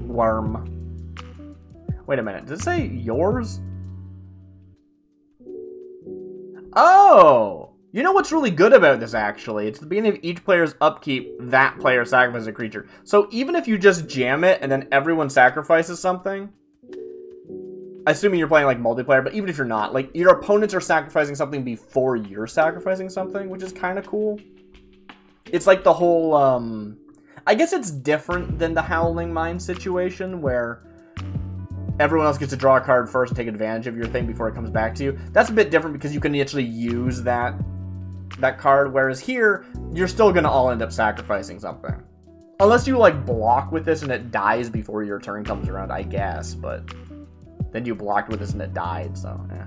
Wurm. Wait a minute, did it say yours? Oh! You know what's really good about this, actually? It's the beginning of each player's upkeep, that player sacrifices a creature. So even if you just jam it and then everyone sacrifices something, assuming you're playing, like, multiplayer, but even if you're not, like, your opponents are sacrificing something before you're sacrificing something, which is kind of cool. It's like the whole, I guess it's different than the Howling Mine situation, where everyone else gets to draw a card first and take advantage of your thing before it comes back to you. That's a bit different because you can actually use that card, whereas here, you're still going to all end up sacrificing something. Unless you, like, block with this and it dies before your turn comes around, I guess, but... Then you blocked with this and it died, so, yeah.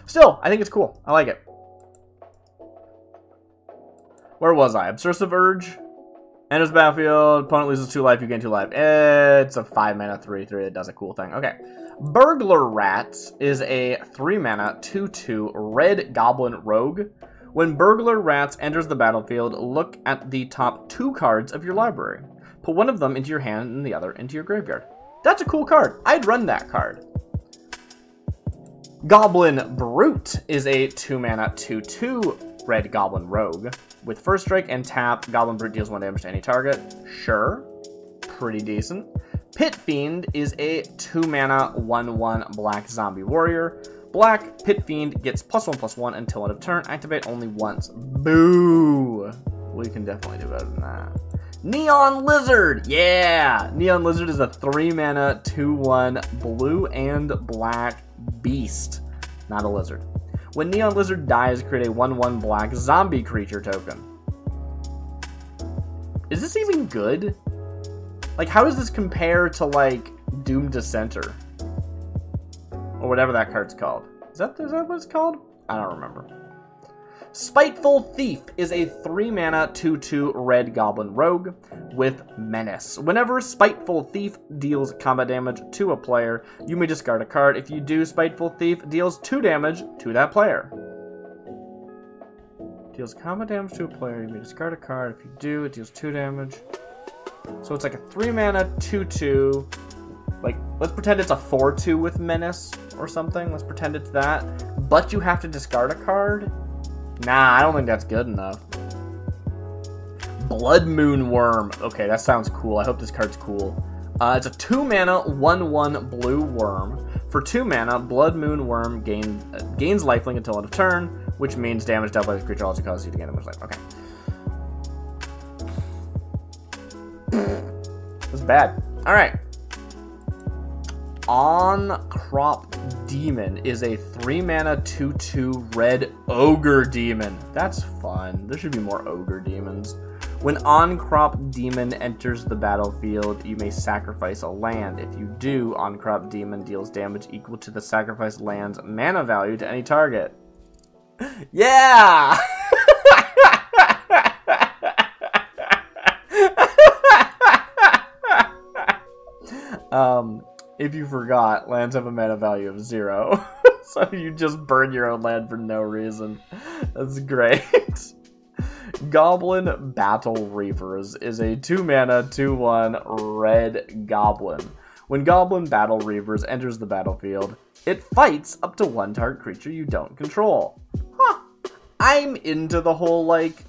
Still, I think it's cool. I like it. Where was I? Obsessive Urge. Enters the battlefield. Opponent loses 2 life, you gain 2 life. It's a 5 mana 3/3 that does a cool thing. Okay. Burglar Rats is a 3 mana 2/2 red Goblin Rogue. When Burglar Rats enters the battlefield, look at the top 2 cards of your library. Put one of them into your hand and the other into your graveyard. That's a cool card. I'd run that card. Goblin Brute is a 2-mana 2/2 red Goblin Rogue. With first strike and tap, Goblin Brute deals 1 damage to any target. Sure. Pretty decent. Pit Fiend is a 2-mana 1/1 black zombie warrior. Black Pit Fiend gets +1/+1 until end of turn. Activate only once. Boo! We can definitely do better than that. Neon Lizard! Yeah! Neon Lizard is a 3-mana 2/1 blue and black beast. Not a lizard. When Neon Lizard dies, create a 1/1 black zombie creature token. Is this even good? Like, how does this compare to, like, Doom Dissenter? Or whatever that card's called. Is that what it's called? I don't remember. Spiteful Thief is a 3-mana 2/2 red Goblin Rogue with Menace. Whenever Spiteful Thief deals combat damage to a player, you may discard a card. If you do, Spiteful Thief deals 2 damage to that player. Deals combat damage to a player, you may discard a card. If you do, it deals 2 damage. So it's like a 3-mana 2/2. Like, let's pretend it's a 4/2 with Menace or something. Let's pretend it's that. But you have to discard a card? Nah, I don't think that's good enough. Blood Moon Wurm. Okay, that sounds cool. I hope this card's cool. It's a 2-mana 1/1 blue worm. For 2 mana, Blood Moon Wurm gains lifelink until end of turn, which means damage dealt by this creature also causes you to gain damage life. Okay. That's bad. Alright. On Crop Demon is a 3-mana 2/2 red Ogre Demon. That's fun. There should be more Ogre Demons. When On Crop Demon enters the battlefield, you may sacrifice a land. If you do, On Crop Demon deals damage equal to the sacrificed land's mana value to any target. Yeah! If you forgot, lands have a mana value of 0. So you just burn your own land for no reason. That's great. Goblin Battle Reavers is a 2-mana 2/1 red goblin. When Goblin Battle Reavers enters the battlefield, it fights up to 1 target creature you don't control. Huh. I'm into the whole, like,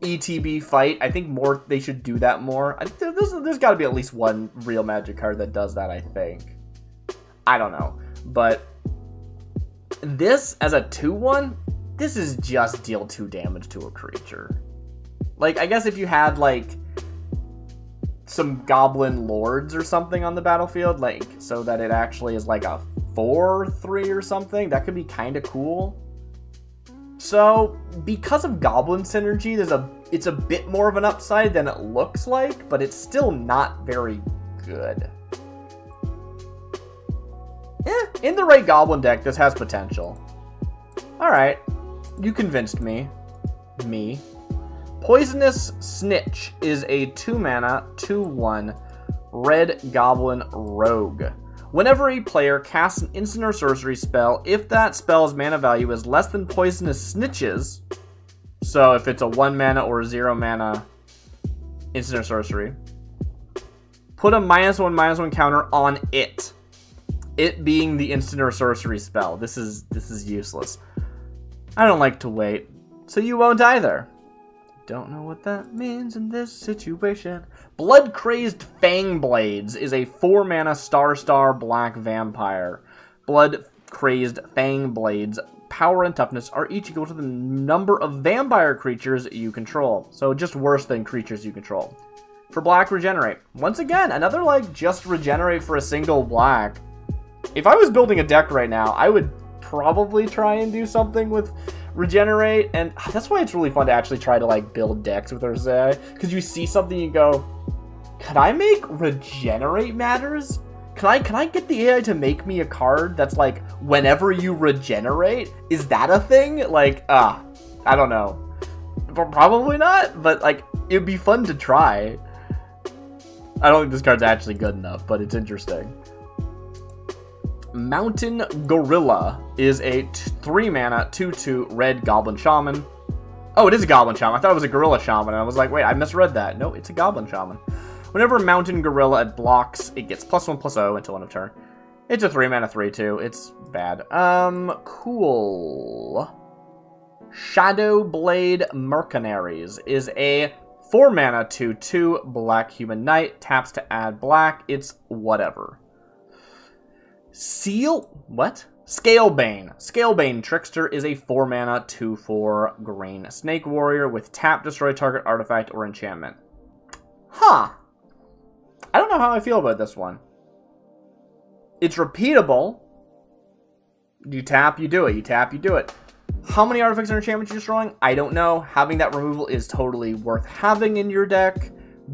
ETB fight. I think they should do that more. There's got to be at least one real Magic card that does that, I think. I don't know. But this, as a 2/1, this is just deal 2 damage to a creature. Like, I guess if you had, like, some Goblin Lords or something on the battlefield, like, so that it actually is like a 4/3 or something, that could be kind of cool. So, because of Goblin synergy, it's a bit more of an upside than it looks like, but it's still not very good. In the right Goblin deck, this has potential. Alright, you convinced me. Poisonous Snitch is a 2-mana 2/1 red Goblin Rogue. Whenever a player casts an instant or sorcery spell, if that spell's mana value is less than Poisonous Snitch's, so if it's a 1-mana or a 0-mana instant or sorcery, put a -1/-1 counter on it. It being the instant or sorcery spell. This is useless. I don't like to wait, so you won't either. Don't know what that means in this situation. Blood Crazed Fangblades is a 4-mana star black vampire. Blood Crazed Fangblades power and toughness are each equal to the number of vampire creatures you control. So just worse than creatures you control. For black, regenerate. Once again, another like just regenerate for a single black. If I was building a deck right now, I would probably try and do something with regenerate, and that's why it's really fun to actually try to like build decks with Ursai, because you see something and you go, can I make regenerate matters? Can I get the AI to make me a card that's like whenever you regenerate? Is that a thing? Like, I don't know. Probably not, but like it'd be fun to try. I don't think this card's actually good enough, but it's interesting. Mountain Gorilla is a 3-mana 2/2 red Goblin Shaman. Oh, it is a Goblin Shaman. I thought it was a Gorilla Shaman, and I was like, wait, I misread that. No, it's a Goblin Shaman. Whenever Mountain Gorilla blocks, it gets +1/+0 until end of turn. It's a 3-mana 3/2. It's bad. Cool. Shadowblade Mercenaries is a 4-mana 2/2 black human knight. Taps to add black. It's whatever. Scalebane. Scalebane Trickster is a 4-mana 2/4 green snake warrior with tap, destroy target artifact or enchantment. Huh. I don't know how I feel about this one. It's repeatable. You tap, you do it. You tap, you do it. How many artifacts or enchantments you're destroying? I don't know. Having that removal is totally worth having in your deck.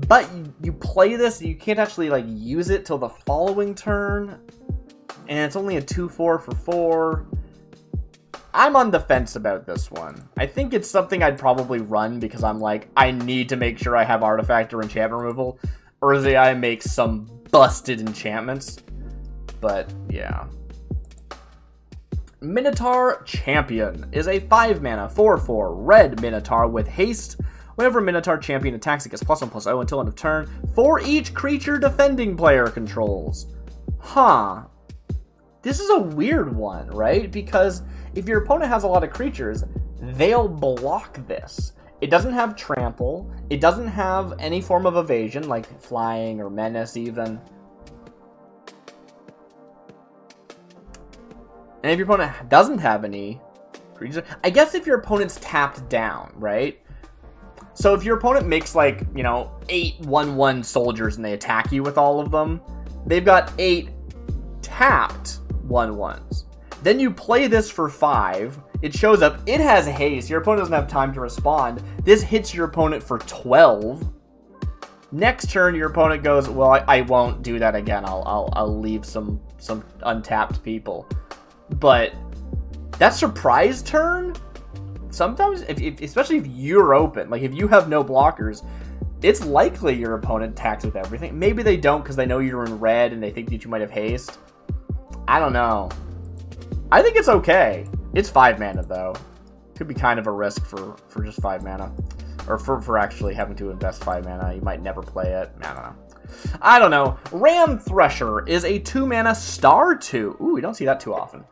But you play this, and you can't actually like use it till the following turn. And it's only a 2/4 for 4. I'm on the fence about this one. I think it's something I'd probably run because I'm like, I need to make sure I have artifact or enchantment removal. Or I make some busted enchantments. But, yeah. Minotaur Champion is a 5-mana 4/4 red Minotaur with haste. Whenever Minotaur Champion attacks, it gets +1/+0 until end of turn for each creature defending player controls. Huh. This is a weird one, right? Because if your opponent has a lot of creatures, they'll block this. It doesn't have trample. It doesn't have any form of evasion, like flying or menace even. And if your opponent doesn't have any creatures, I guess if your opponent's tapped down, right? So if your opponent makes like, you know, 8 1/1 soldiers and they attack you with all of them, they've got 8 tapped 1/1s. Then you play this for 5. It shows up. It has haste. Your opponent doesn't have time to respond. This hits your opponent for 12. Next turn, your opponent goes, well, I won't do that again. I'll leave some untapped people. But that surprise turn, sometimes, especially if you're open, like if you have no blockers, it's likely your opponent attacks with everything. Maybe they don't because they know you're in red and they think that you might have haste. I don't know. I think it's okay. It's 5 mana though. Could be kind of a risk for just 5 mana. Or for actually having to invest 5 mana. You might never play it. I don't know. Ram Thresher is a 2-mana star 2. Ooh, we don't see that too often.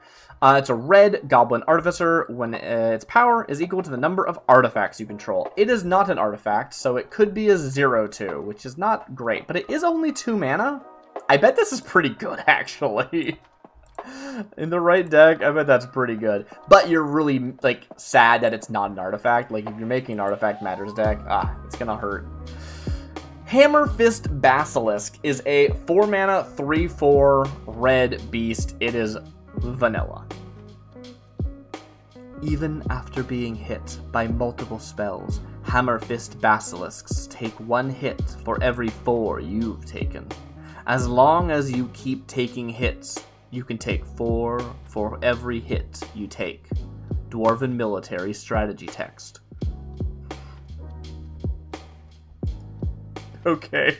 It's a red Goblin Artificer when its power is equal to the number of artifacts you control. It is not an artifact, so it could be a 0/2, which is not great. But it is only 2 mana. I bet this is pretty good, actually. In the right deck, I bet that's pretty good. But you're really, like, sad that it's not an artifact. Like, if you're making an Artifact Matters deck, it's gonna hurt. Hammer Fist Basilisk is a 4-mana 3/4 red beast. It is vanilla. Even after being hit by multiple spells, Hammer Fist Basilisks take 1 hit for every 4 you've taken. As long as you keep taking hits, you can take 4 for every hit you take. Dwarven Military Strategy Text. Okay.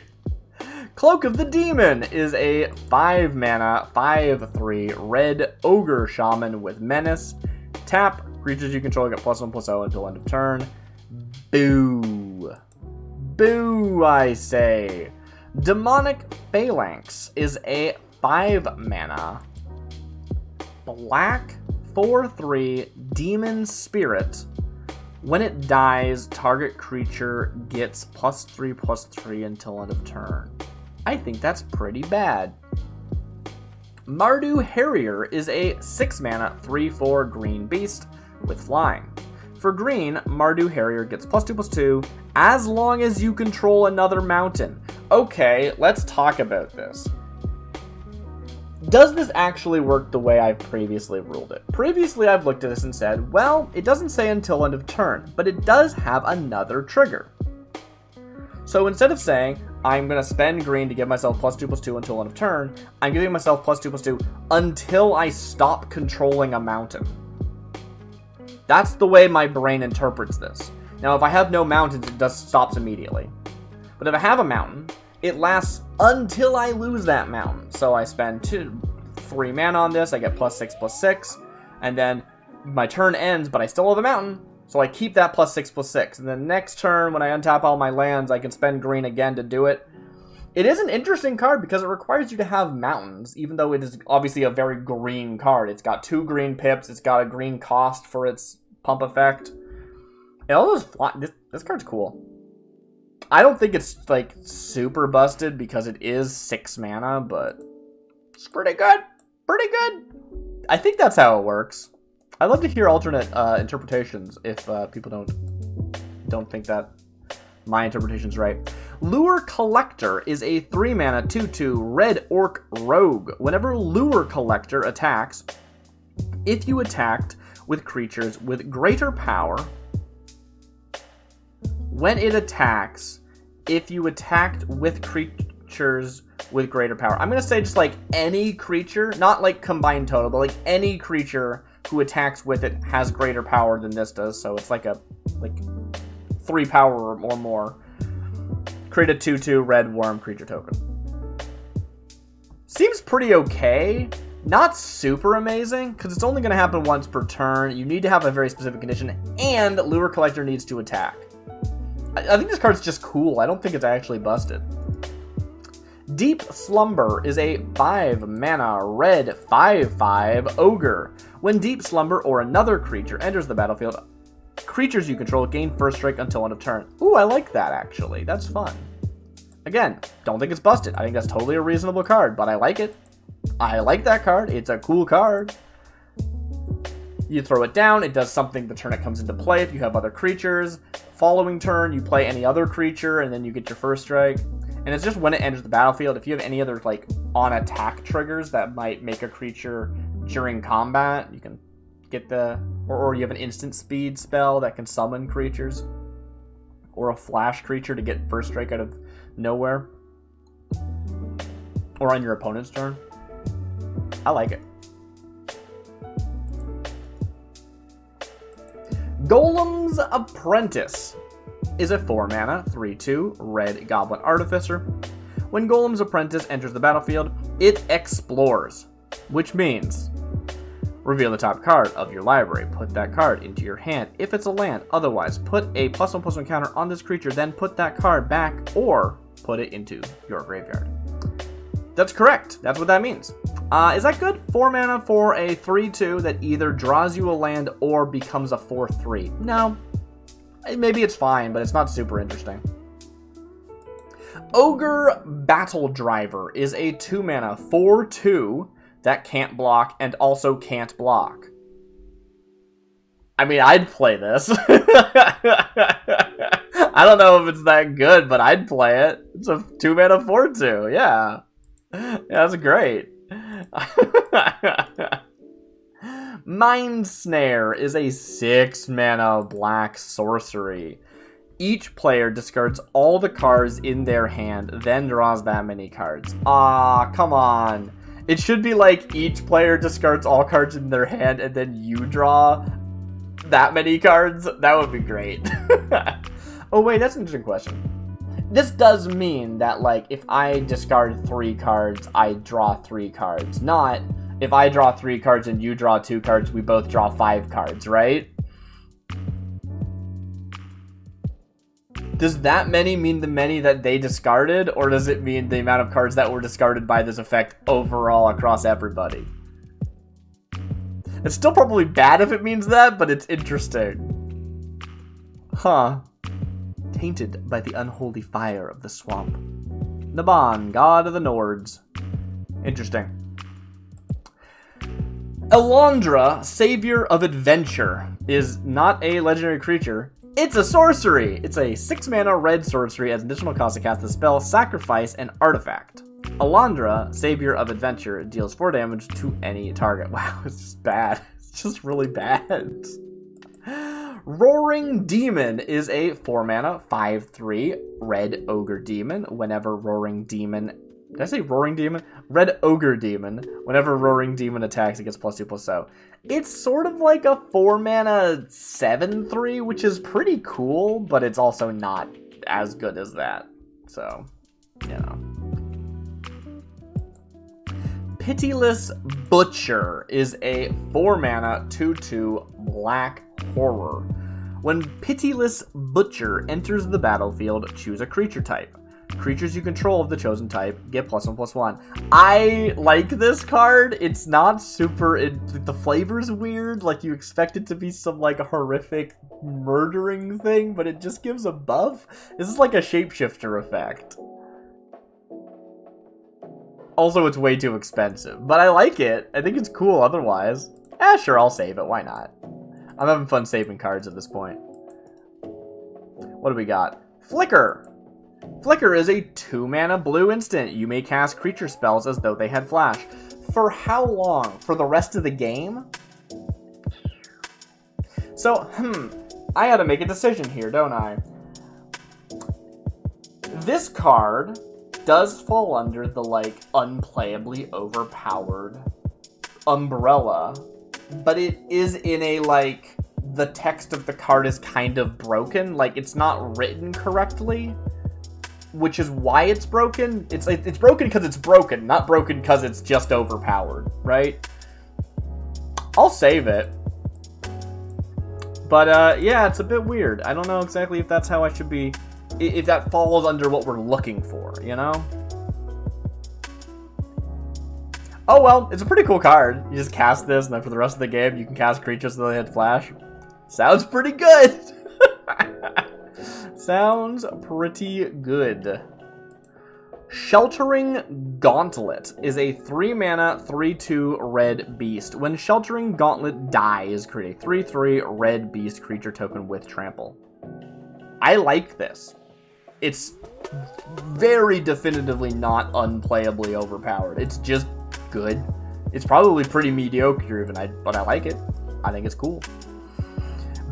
Cloak of the Demon is a 5-mana 5/3 red ogre shaman with menace. Tap, creatures you control get +1/+0 until end of turn. Boo. Boo, I say. Demonic Phalanx is a 5-mana black 4/3 demon spirit. When it dies, target creature gets +3/+3 until end of turn. I think that's pretty bad. Mardu Harrier is a 6-mana 3/4 green beast with flying. For green, Mardu Harrier gets +2/+2 as long as you control another mountain. Okay, let's talk about this. Does this actually work the way I've previously ruled it? Previously, I've looked at this and said, well, it doesn't say until end of turn, but it does have another trigger. So instead of saying, I'm going to spend green to give myself +2/+2 until end of turn, I'm giving myself +2/+2 until I stop controlling a mountain. That's the way my brain interprets this. Now, if I have no mountains, it just stops immediately. But if I have a mountain, it lasts until I lose that mountain. So I spend 3 mana on this, I get +6/+6, and then my turn ends, but I still have a mountain, so I keep that +6/+6. And then next turn, when I untap all my lands, I can spend green again to do it. It is an interesting card because it requires you to have mountains, even though it is obviously a very green card. It's got 2 green pips. It's got a green cost for its pump effect. And all those this card's cool. I don't think it's like super busted because it is 6 mana, but it's pretty good. Pretty good. I think that's how it works. I'd love to hear alternate interpretations if people don't think that my interpretation's right. Lure Collector is a 3 mana 2/2 red orc rogue. Whenever Lure Collector attacks, if you attacked with creatures with greater power, when it attacks, if you attacked with creatures with greater power. I'm going to say just like any creature, not like combined total, but like any creature who attacks with it has greater power than this does. So it's like a 3 power or more. Create a 2/2 red Wurm creature token. Seems pretty okay. Not super amazing, because it's only going to happen once per turn. You need to have a very specific condition, and Lure Collector needs to attack. I think this card's just cool. I don't think it's actually busted. Deep Slumber is a 5 mana red 5/5 ogre. When Deep Slumber or another creature enters the battlefield, creatures you control gain first strike until end of turn. Ooh, I like that actually. That's fun. Again, don't think it's busted. I think that's totally a reasonable card, but I like it. I like that card. It's a cool card. You throw it down, it does something the turn it comes into play if you have other creatures. Following turn, you play any other creature, and then you get your first strike. And it's just when it enters the battlefield. If you have any other like on attack triggers that might make a creature during combat, you can get the... Or you have an instant speed spell that can summon creatures. Or a flash creature to get first strike out of nowhere. Or on your opponent's turn. I like it. Golem's Apprentice is a 4 mana 3/2 red Goblin Artificer. When Golem's Apprentice enters the battlefield, it explores, which means reveal the top card of your library. Put that card into your hand if it's a land. Otherwise, put a +1/+1 counter on this creature, then put that card back or put it into your graveyard. That's correct. That's what that means. Is that good? 4 mana for a 3/2 that either draws you a land or becomes a 4/3. No. Maybe it's fine, but it's not super interesting. Ogre Battle Driver is a 2 mana 4/2 that can't block and also can't block. I mean, I'd play this. I don't know if it's that good, but I'd play it. It's a 2 mana 4/2. Yeah. Yeah, that's great. Mind Snare is a 6 mana black sorcery. Each player discards all the cards in their hand, then draws that many cards. Ah, come on. It should be like each player discards all cards in their hand and then you draw that many cards. That would be great. Oh wait, that's an interesting question. This does mean that, like, if I discard 3 cards, I draw 3 cards. Not, if I draw 3 cards and you draw 2 cards, we both draw 5 cards, right? Does that many mean the many that they discarded, or does it mean the amount of cards that were discarded by this effect overall across everybody? It's still probably bad if it means that, but it's interesting. Huh. Tainted by the unholy fire of the swamp. Naban, god of the Nords. Interesting. Elondra, Savior of Adventure, is not a legendary creature. It's a sorcery! It's a 6 mana red sorcery as additional cost to cast the spell, sacrifice an artifact. Elondra, Savior of Adventure, deals 4 damage to any target. Wow, it's just bad. It's just really bad. Roaring Demon is a 4 mana 5/3 red ogre demon. Whenever Roaring Demon... Did I say Roaring Demon? Red Ogre Demon. Whenever Roaring Demon attacks, it gets +2/+0. It's sort of like a 4 mana 7/3, which is pretty cool, but it's also not as good as that. So, you know. Pitiless Butcher is a 4 mana 2/2 black horror. When Pitiless Butcher enters the battlefield, choose a creature type. Creatures you control of the chosen type get +1/+1. I like this card. It's not super... the flavor's weird. Like, you expect it to be some, like, horrific murdering thing, but it just gives a buff. This is like a shapeshifter effect. Also, it's way too expensive, but I like it. I think it's cool otherwise. Sure, I'll save it. Why not? I'm having fun saving cards at this point. What do we got? Flicker. Flicker is a 2-mana blue instant. You may cast creature spells as though they had flash. For how long? For the rest of the game? So, I gotta make a decision here, don't I? This card does fall under the, like, unplayably overpowered umbrella, but it is in a, like, the text of the card is kind of broken. Like, it's not written correctly, which is why it's broken. It's broken because it's broken, not broken because it's just overpowered, right? I'll save it. But, yeah, it's a bit weird. I don't know exactly if that's how I should be... if that falls under what we're looking for, you know? Oh, well, it's a pretty cool card. You just cast this, and then for the rest of the game, you can cast creatures so they hit flash. Sounds pretty good! Sounds pretty good. Sheltering Gauntlet is a 3-mana, 3/2 red beast. When Sheltering Gauntlet dies, create a 3/3 red beast creature token with trample. I like this. It's very definitively not unplayably overpowered. It's just good. It's probably pretty mediocre even, but I like it. I think it's cool.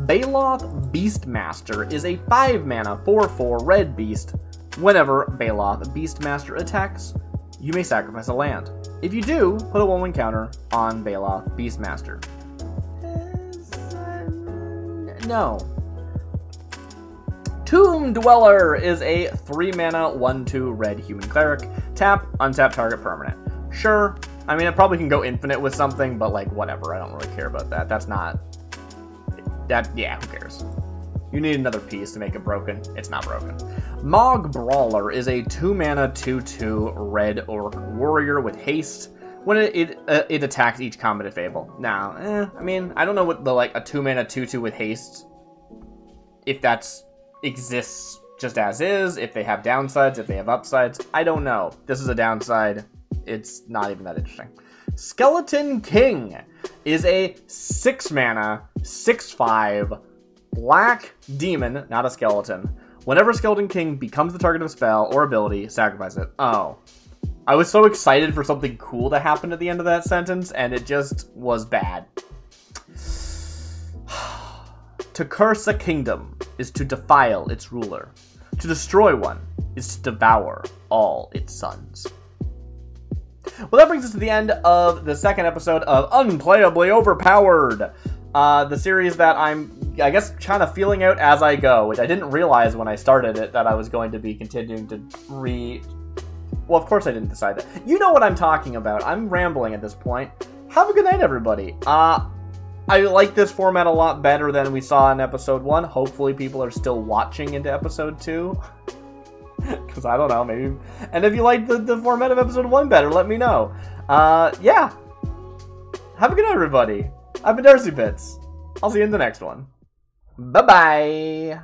Baloth Beastmaster is a 5-mana, 4/4 red beast. Whenever Baloth Beastmaster attacks, you may sacrifice a land. If you do, put a 1/1 counter on Baloth Beastmaster. No. Tomb Dweller is a 3-mana, 1/2 red human cleric. Tap, untap target permanent. Sure, I mean, it probably can go infinite with something, but, like, whatever. I don't really care about that. That's not... yeah, who cares? You need another piece to make it broken. It's not broken. Mog Brawler is a 2-mana, 2/2 red orc warrior with haste. When it attacks each combat fable. Now, I mean, I don't know what the, like, a 2-mana, 2/2 with haste, if that's exists just as is, if they have downsides, if they have upsides. I don't know. This is a downside. It's not even that interesting. Skeleton King is a 6-mana, 6/5 black demon, not a skeleton. Whenever Skeleton King becomes the target of a spell or ability, sacrifice it. Oh. I was so excited for something cool to happen at the end of that sentence, and it just was bad. To curse a kingdom is to defile its ruler. To destroy one is to devour all its sons. Well, that brings us to the end of the second episode of Unplayably Overpowered. The series that I guess, kind of feeling out as I go, which I didn't realize when I started it that I was going to be continuing to Well, of course I didn't decide that. You know what I'm talking about. I'm rambling at this point. Have a good night, everybody. I like this format a lot better than we saw in episode 1. Hopefully people are still watching into episode 2. Because I don't know, maybe... And if you like the format of episode 1 better, let me know. Yeah. Have a good night, everybody. I've been DarcyBits. I'll see you in the next one. Bye-bye.